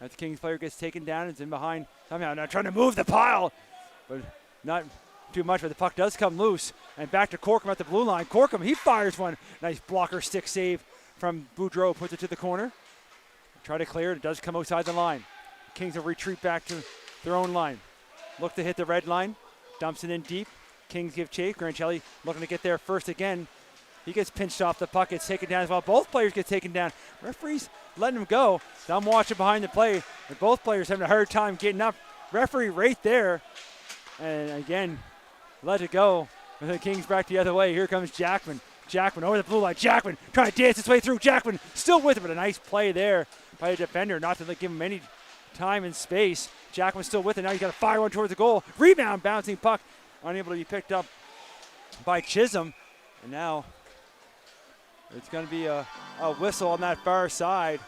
As the Kings player gets taken down, it's in behind somehow. Now trying to move the pile, but not too much, but the puck does come loose. And back to Corkum at the blue line. Corkum, he fires one. Nice blocker stick save from Boudreau, puts it to the corner. Try to clear it, it does come outside the line. Kings will retreat back to their own line. Look to hit the red line, dumps it in deep. Kings give chase. Grancelli looking to get there first again. He gets pinched off the puck, gets taken down as well. Both players get taken down. Referee's letting him go. Now I'm watching behind the play, and both players having a hard time getting up. Referee right there, and again, let it go. And the Kings back the other way. Here comes Jackman. Jackman over the blue line. Jackman trying to dance his way through. Jackman still with it, but a nice play there by the defender, not to give him any time and space. Jackman's still with it. Now he's got to fire one towards the goal. Rebound, bouncing puck, unable to be picked up by Chisholm. And now it's going to be a whistle on that far side.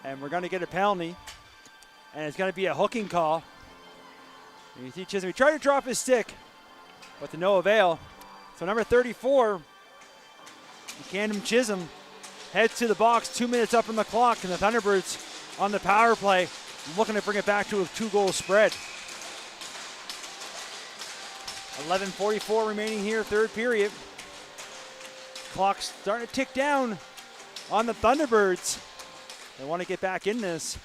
And we're going to get a penalty. And it's going to be a hooking call. And you see Chisholm, he tried to drop his stick, but to no avail. So number 34, Camden Chisholm, heads to the box, 2 minutes up on the clock, and the Thunderbirds on the power play, looking to bring it back to a 2-goal spread. 11:44 remaining here, third period. Clock's starting to tick down on the Thunderbirds. They want to get back in this.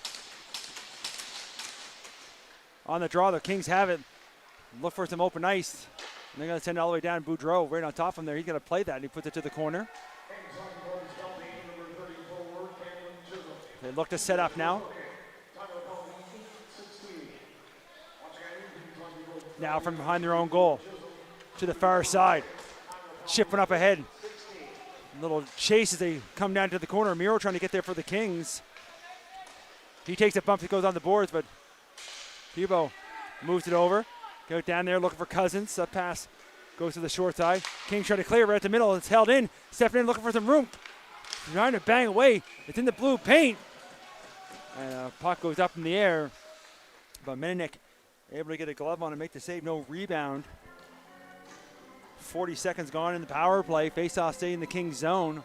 On the draw, the Kings have it. Look for some open ice. And they're going to send it all the way down. Boudreau right on top of him there. He's going to play that, and he puts it to the corner. They look to set up now. Now from behind their own goal to the far side. Shipping up ahead. A little chase as they come down to the corner. Miro trying to get there for the Kings. He takes a bump, he goes on the boards, but Hubo moves it over. Go down there looking for Cousins. That pass goes to the short side. Kings trying to clear right at the middle. It's held in. Stepping in looking for some room. Trying to bang away. It's in the blue paint. And puck goes up in the air. But Menenik able to get a glove on and make the save. No rebound. 40 seconds gone in the power play. Face-off stay in the Kings zone.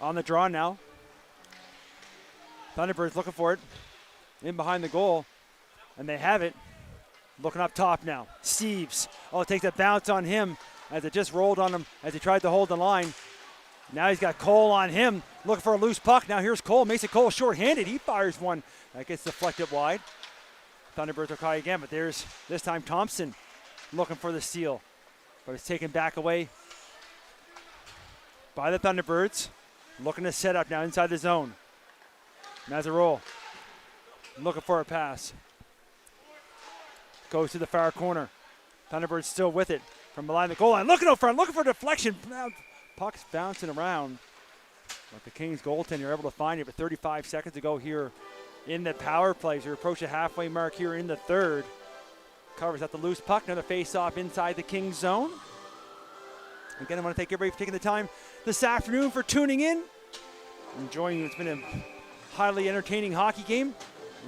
On the draw now. Thunderbirds looking for it. In behind the goal. And they have it. Looking up top now. Steves. Oh, it takes a bounce on him as it just rolled on him as he tried to hold the line. Now he's got Cole on him. Looking for a loose puck. Now here's Cole. Mason Cole short-handed. He fires one. That gets deflected wide. Thunderbirds will call again, but there's this time Thompson looking for the steal. But it's taken back away by the Thunderbirds. Looking to set up now inside the zone. Mazzarol looking for a pass. Goes to the far corner. Thunderbirds still with it from behind the goal line. Looking out front, looking for deflection. Now, puck's bouncing around. But the Kings goaltender able to find it, but 35 seconds to go here in the power plays. We approach the halfway mark here in the third. Covers up the loose puck. Another face-off inside the Kings zone. Again, I want to thank everybody for taking the time this afternoon for tuning in. Enjoying, it's been a highly entertaining hockey game.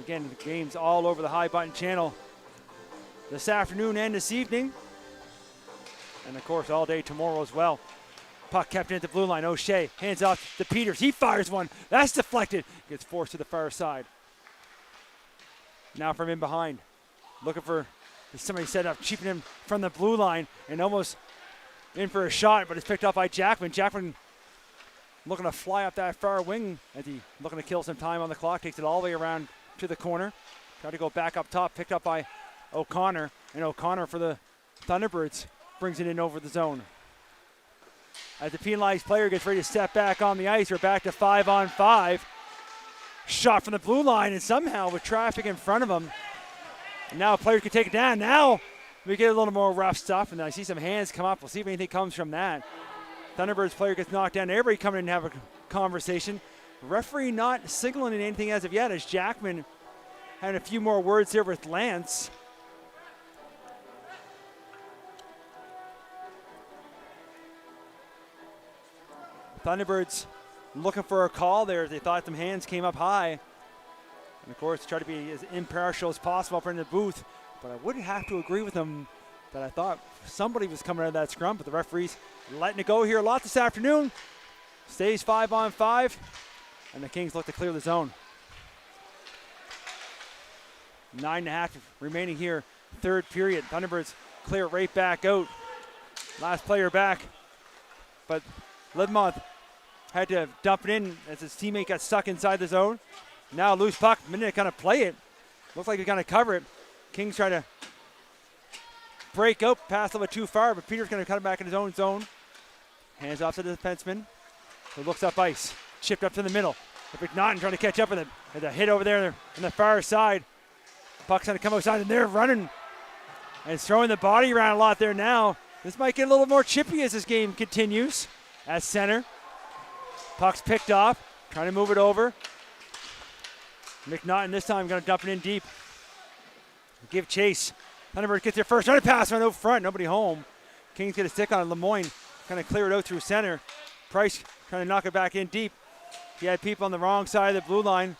Again, the game's all over the High Button channel this afternoon and this evening. And of course, all day tomorrow as well. Puck kept in at the blue line. O'Shea hands off to Peters. He fires one. That's deflected. Gets forced to the far side. Now from in behind. Looking for somebody set up, cheaping him from the blue line and almost in for a shot, but it's picked up by Jackman. Jackman looking to fly up that far wing as he looking to kill some time on the clock. Takes it all the way around to the corner. Tried to go back up top. Picked up by O'Connor. And O'Connor for the Thunderbirds brings it in over the zone. As the penalized player gets ready to step back on the ice, we're back to 5-on-5. Shot from the blue line, and somehow with traffic in front of him, and now a player can take it down. Now we get a little more rough stuff, and I see some hands come up. We'll see if anything comes from that. Thunderbirds player gets knocked down. Everybody coming in and have a conversation. Referee not signaling anything as of yet, as Jackman had a few more words there with Lance. Thunderbirds looking for a call there. They thought some hands came up high. And of course, try to be as impartial as possible up in the booth. but I wouldn't have to agree with him that I thought somebody was coming out of that scrum, but the referee's letting it go here a lot this afternoon. Stays 5-on-5, and the Kings look to clear the zone. 9.5 remaining here, third period. Thunderbirds clear it right back out. Last player back, but Lidmonth had to dump it in as his teammate got stuck inside the zone. Now loose puck, minute to kind of play it. Looks like he's going to cover it. Kings try to break out, pass a little bit too far, but Peter's going to cut it back in his own zone. Hands off to the defenseman, who looks up ice. Chipped up to the middle. McNaughton trying to catch up with him. There's a hit over there on the far side. Puck's going to come outside, and they're running and throwing the body around a lot there now. This might get a little more chippy as this game continues. At center, puck's picked off, trying to move it over. McNaughton this time going to dump it in deep. Give chase. Thunderbird gets their first run pass right out front, nobody home. Kings get a stick on it. Lemoyne kind of clear it out through center. Price trying to knock it back in deep. He had people on the wrong side of the blue line.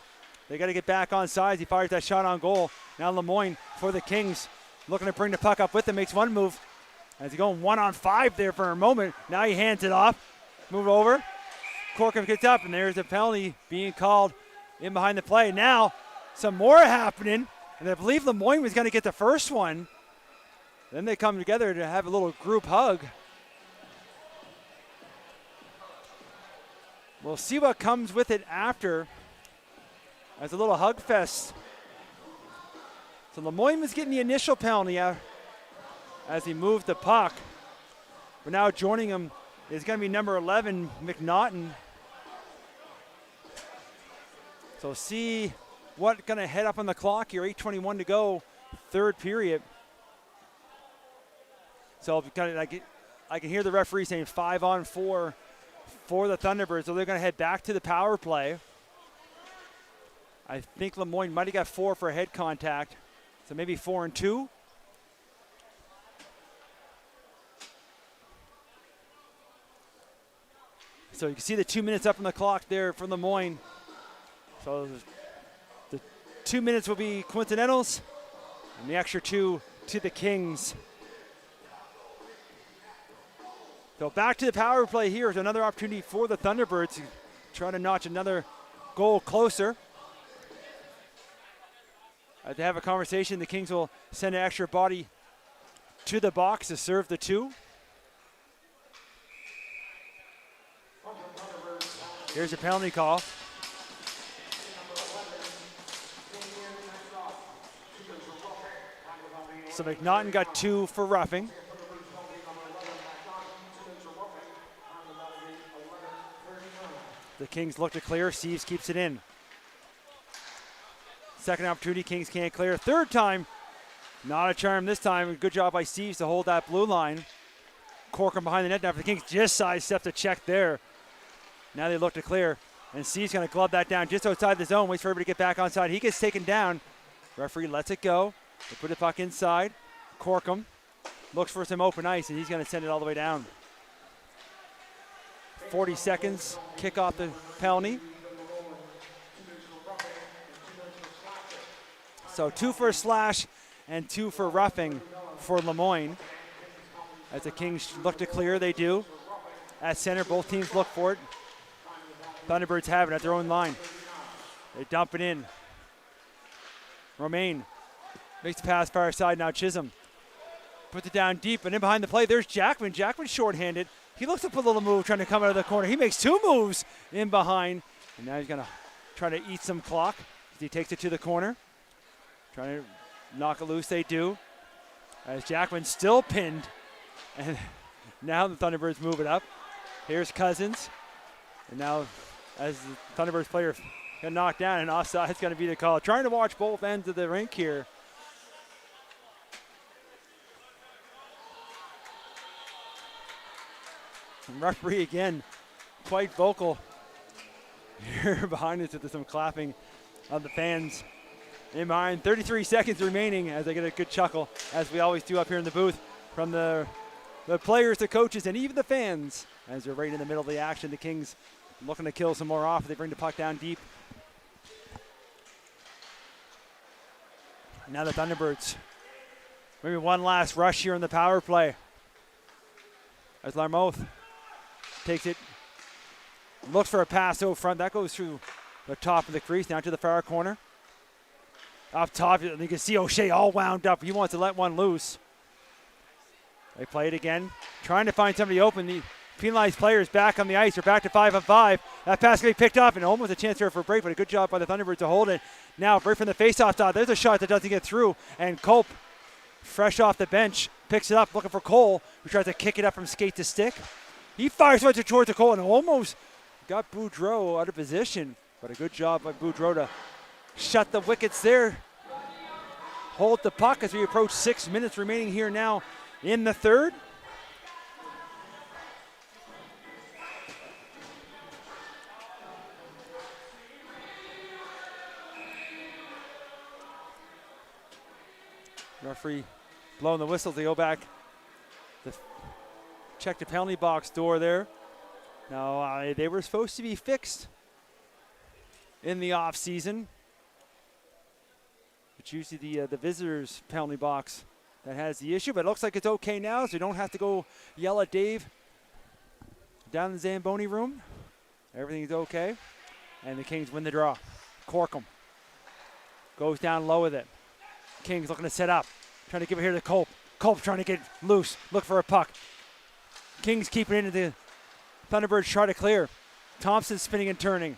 They got to get back on sides. He fires that shot on goal. Now Lemoyne for the Kings, looking to bring the puck up with him, makes one move. As he's going 1-on-5 there for a moment. Now he hands it off. Move over. Corcoran gets up, and there's a penalty being called in behind the play. Now some more happening, and I believe Lemoyne was going to get the first one. Then they come together to have a little group hug. We'll see what comes with it after, as a little hug fest. So Lemoyne was getting the initial penalty as he moved the puck. But now joining him is going to be number 11, McNaughton. So see what's going to head up on the clock here. 8:21 to go, third period. So kind of I can hear the referee saying 5-on-4 for the Thunderbirds. So they're going to head back to the power play. I think Lemoyne might have got 4 for a head contact. So maybe 4-2. So you can see the 2 minutes up on the clock there for Lemoyne. So the 2 minutes will be coincidentals, and the extra 2 to the Kings. So back to the power play here is another opportunity for the Thunderbirds to try to notch another goal closer. As they have a conversation, the Kings will send an extra body to the box to serve the 2. Here's a penalty call. So McNaughton got 2 for roughing. The Kings look to clear. Seaves keeps it in. Second opportunity, Kings can't clear. Third time, not a charm this time. Good job by Seaves to hold that blue line. Corcoran behind the net now for the Kings. Just sidestepped a check there. Now they look to clear. And Seaves going to glove that down just outside the zone. Waits for everybody to get back onside. He gets taken down. Referee lets it go. They put the puck inside. Corcoran looks for some open ice, and he's going to send it all the way down. 40 seconds, kick off the penalty. So 2 for a slash and 2 for roughing for Lemoyne. As the Kings look to clear, they do. At center, both teams look for it. Thunderbirds have it at their own line. They dump it in. Romaine makes the pass far side, now Chisholm. Puts it down deep, and in behind the play, there's Jackman. Jackman's shorthanded. He looks up a little move, trying to come out of the corner. He makes 2 moves in behind, and now he's going to try to eat some clock. He takes it to the corner. Trying to knock it loose, they do. As Jackman's still pinned, and now the Thunderbirds move it up. Here's Cousins, and now as the Thunderbirds player got knocked down, and offside is going to be the call. Trying to watch both ends of the rink here. And referee again, quite vocal here behind us with some clapping of the fans in behind. 33 seconds remaining as I get a good chuckle, as we always do up here in the booth, from the players, the coaches, and even the fans, as they're right in the middle of the action. The Kings looking to kill some more off. They bring the puck down deep. Now the Thunderbirds Maybe one last rush here in the power play. As Larmouth takes it, looks for a pass over front. That goes through the top of the crease, down to the far corner. Up top, you can see O'Shea all wound up. He wants to let one loose. They play it again, trying to find somebody open. The penalized players back on the ice. They're back to 5-on-5. That pass can be picked up, and almost a chance here for a break, but a good job by the Thunderbirds to hold it. Now, break from the faceoff dot. There's a shot that doesn't get through, and Culp, fresh off the bench, picks it up, looking for Cole, who tries to kick it up from skate to stick. He fires one towards the Cole and almost got Boudreau out of position, but a good job by Boudreau to shut the wickets there. Hold the puck as we approach 6 minutes remaining here now in the third. Referee blowing the whistle to go back. Check the penalty box door there. Now, they were supposed to be fixed in the off season. It's usually the visitors' penalty box that has the issue, but it looks like it's okay now, so you don't have to go yell at Dave down in the Zamboni room. Everything's okay, and the Kings win the draw. Corkum goes down low with it. Kings looking to set up, trying to give it here to Culp. Culp trying to get loose, look for a puck. Kings keep it into the Thunderbirds, try to clear. Thompson spinning and turning.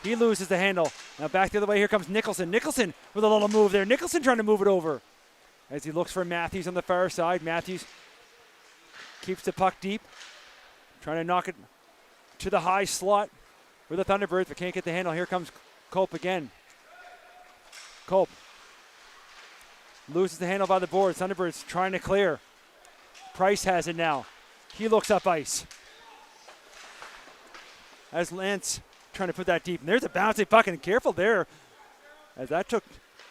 He loses the handle. Now back the other way, here comes Nicholson. Nicholson with a little move there. Nicholson trying to move it over as he looks for Matthews on the far side. Matthews keeps the puck deep, trying to knock it to the high slot for the Thunderbirds, but can't get the handle. Here comes Culp again. Culp loses the handle by the boards. Thunderbirds trying to clear. Price has it now. He looks up ice. As Lance trying to put that deep. And there's a bouncing puck, and careful there. As that took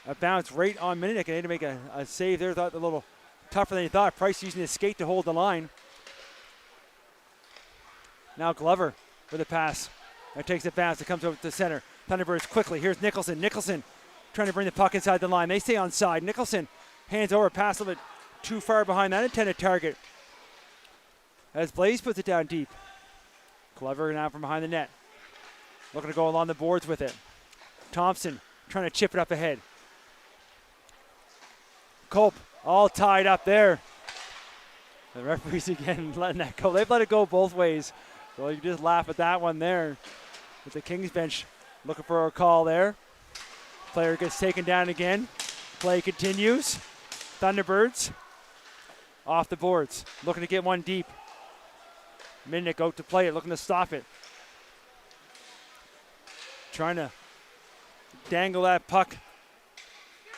a bounce right on Minnick, and they had to make a save there. Thought a little tougher than he thought. Price using his skate to hold the line. Now Glover with a pass. That takes a bounce. It comes over to the center. Thunderbirds quickly. Here's Nicholson. Nicholson trying to bring the puck inside the line. They stay on side. Nicholson hands over. Pass a little bit too far behind that intended target. As Blaze puts it down deep. Glover now from behind the net. Looking to go along the boards with it. Thompson trying to chip it up ahead. Culp all tied up there. The referees again letting that go. They've let it go both ways. So you just laugh at that one there. With the Kings bench looking for a call there. Player gets taken down again. Play continues. Thunderbirds off the boards. Looking to get one deep. Minnick out to play it, looking to stop it. Trying to dangle that puck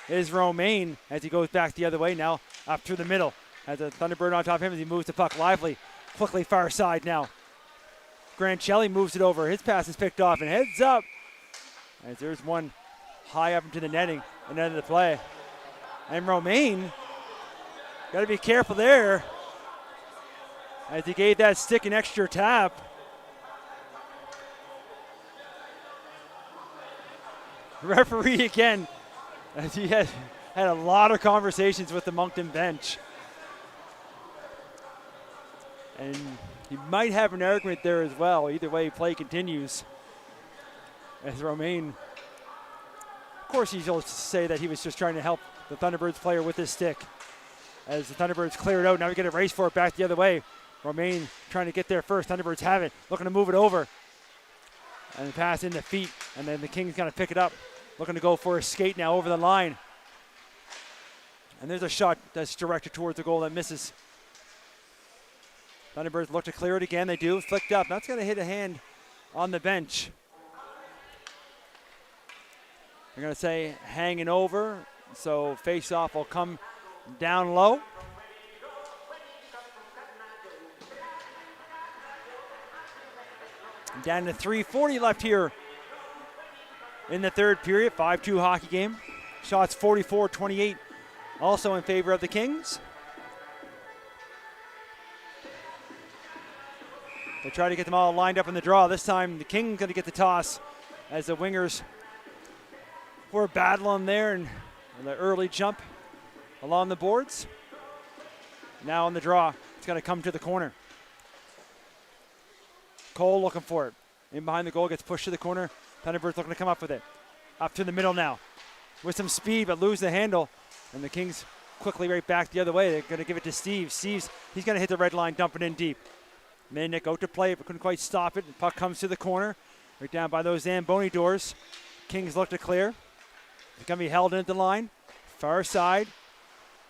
is Romaine as he goes back the other way now, up through the middle. Has a Thunderbird on top of him as he moves the puck lively. Quickly far side now. Grancelli moves it over. His pass is picked off and heads up. As there's one high up into the netting and end of the play. And Romaine, got to be careful there. As he gave that stick an extra tap. Referee again, as he had a lot of conversations with the Moncton bench. And he might have an argument there as well. Either way, play continues. As Romaine, of course, he'll say that he was just trying to help the Thunderbirds player with his stick. As the Thunderbirds clear it out, now we get a race for it back the other way. Romaine trying to get there first. Thunderbirds have it, looking to move it over. And the pass in the feet, and then the Kings going to pick it up. Looking to go for a skate now over the line. And there's a shot that's directed towards the goal that misses. Thunderbirds look to clear it again. They do. Flicked up. That's going to hit a hand on the bench. They're going to say hanging over. So face-off will come down low. Down to 3:40 left here in the third period. 5-2 hockey game. Shots 44-28 also in favor of the Kings. They try to get them all lined up in the draw. This time the Kings going to get the toss as the wingers were battling there and the early jump along the boards. Now on the draw, it's going to come to the corner. Cole looking for it. In behind the goal, gets pushed to the corner. Thunderbirds looking to come up with it. Up to the middle now. With some speed, but lose the handle. And the Kings quickly right back the other way. They're going to give it to Steve. Steve's, he's going to hit the red line, dump it in deep. Minnick out to play it, but couldn't quite stop it. The puck comes to the corner. Right down by those Zamboni doors. Kings look to clear. It's going to be held in at the line. Far side.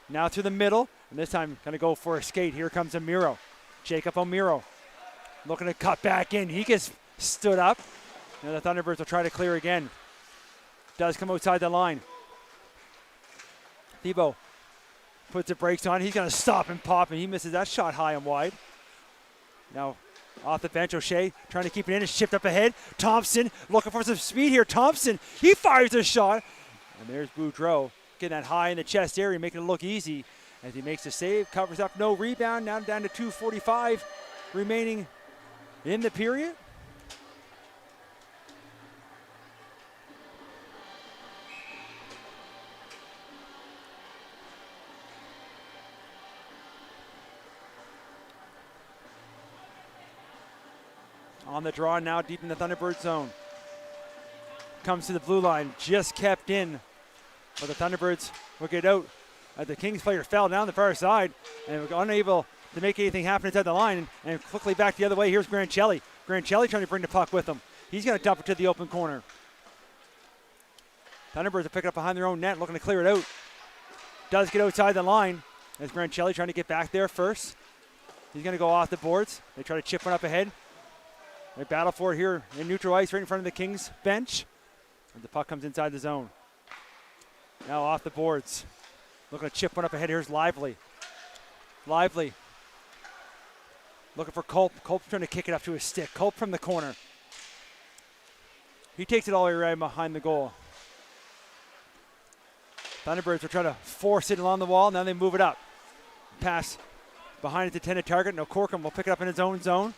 Now through the middle. And this time going to go for a skate. Here comes Amiro. Jacob O'Miro. Looking to cut back in. He gets stood up. Now the Thunderbirds will try to clear again. Does come outside the line. Thibault puts the brakes on. He's going to stop and pop, and he misses that shot high and wide. Now off the bench, O'Shea trying to keep it in. It's chipped up ahead. Thompson looking for some speed here. Thompson, he fires a shot. And there's Boudreau getting that high in the chest area, making it look easy. As he makes the save, covers up, no rebound. Now down to 2:45 remaining in the period. On the draw now, deep in the Thunderbird zone. Comes to the blue line, just kept in. But the Thunderbirds will get out. The Kings player fell down the far side and was unable to make anything happen inside the line. And quickly back the other way, here's Grancelli. Grancelli trying to bring the puck with him. He's going to dump it to the open corner. Thunderbirds will pick it up behind their own net, looking to clear it out. Does get outside the line. As Grancelli trying to get back there first. He's going to go off the boards. They try to chip one up ahead. They battle for it here in neutral ice right in front of the Kings bench. And the puck comes inside the zone. Now off the boards. Looking to chip one up ahead. Here's Lively. Lively. Looking for Culp. Culp trying to kick it up to his stick. Culp from the corner. He takes it all the way right behind the goal. Thunderbirds will try to force it along the wall. Now they move it up. Pass behind its intended target. Now Corcoran will pick it up in his own zone.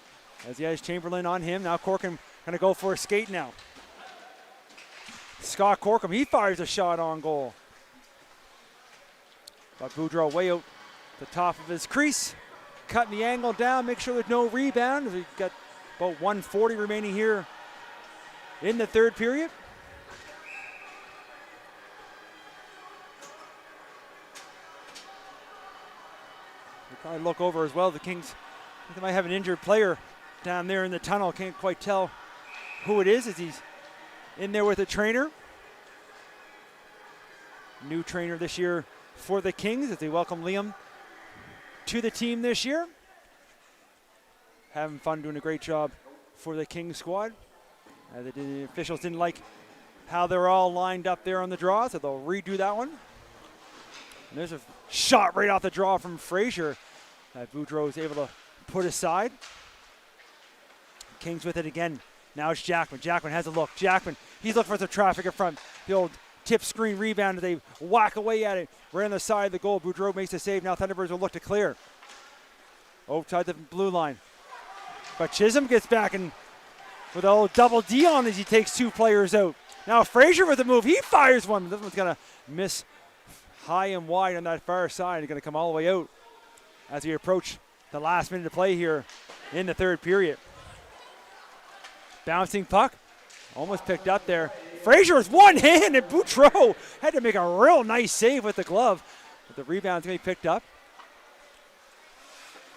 As he has Chamberlain on him. Now Corcoran going to go for a skate now. Scott Corcoran, he fires a shot on goal. But Boudreau way out the top of his crease. Cutting the angle down, make sure there's no rebound. We've got about 1:40 remaining here in the third period. We'll probably look over as well. The Kings, they might have an injured player down there in the tunnel. Can't quite tell who it is as he's in there with a trainer. New trainer this year for the Kings as they welcome Liam to the team this year. Having fun, doing a great job for the Kings squad. The officials didn't like how they're all lined up there on the draw, so they'll redo that one. And there's a shot right off the draw from Frazier that Boudreau is able to put aside. Kings with it again. Now it's Jackman. Jackman has a look. Jackman, he's looking for some traffic in front. The old tip screen rebound. They whack away at it. Right on the side of the goal. Boudreau makes the save. Now Thunderbirds will look to clear. Outside the blue line. But Chisholm gets back and with a little double D on as he takes two players out. Now Frazier with the move. He fires one. This one's going to miss high and wide on that far side. He's going to come all the way out as we approach the last minute of play here in the third period. Bouncing puck. Almost picked up there. Frazier with one hand, and Boudreau had to make a real nice save with the glove. But the rebound's going to be picked up.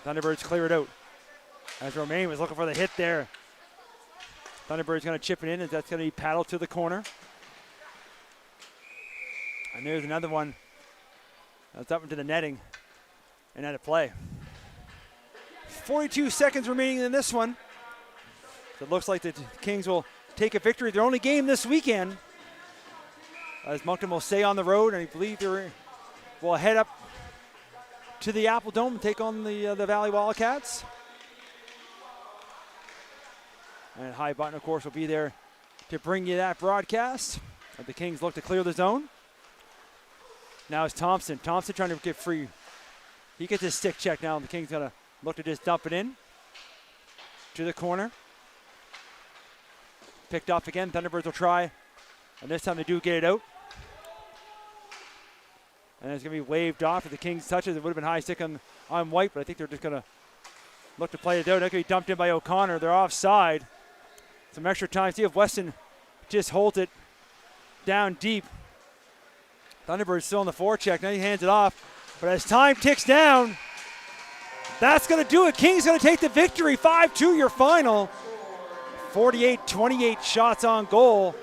Thunderbirds clear it out. As Romain was looking for the hit there. Thunderbirds going to chip it in, and that's going to be paddled to the corner. And there's another one. That's up into the netting and out of play. 42 seconds remaining in this one. So it looks like the Kings will take a victory. Their only game this weekend. As Moncton will stay on the road, and I believe they will head up to the Apple Dome and take on the Valley Wildcats. And High Button, of course, will be there to bring you that broadcast. The Kings look to clear the zone. Now it's Thompson. Thompson trying to get free. He gets his stick check now, and the Kings going to look to just dump it in to the corner. Picked off again. Thunderbirds will try. And this time they do get it out. And it's going to be waved off if the Kings touch it. It would have been high stick on White, but I think they're just going to look to play it out. That could be dumped in by O'Connor. They're offside. Some extra time. See if Weston just holds it down deep. Thunderbirds still in the forecheck. Now he hands it off. But as time ticks down, that's going to do it. Kings going to take the victory. 5-2 your final. 48-28 shots on goal.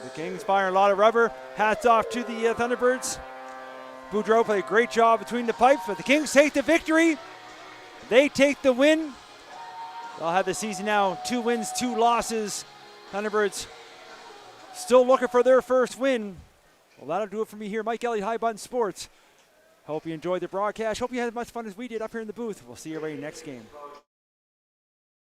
The Kings fire a lot of rubber. Hats off to the Thunderbirds. Boudreau played a great job between the pipes, but the Kings take the victory. They take the win. They'll have the season now 2 wins, 2 losses. Thunderbirds still looking for their first win. Well, that'll do it for me here. Mike Elliott, High Button Sports. Hope you enjoyed the broadcast. Hope you had as much fun as we did up here in the booth. We'll see you everybody next game.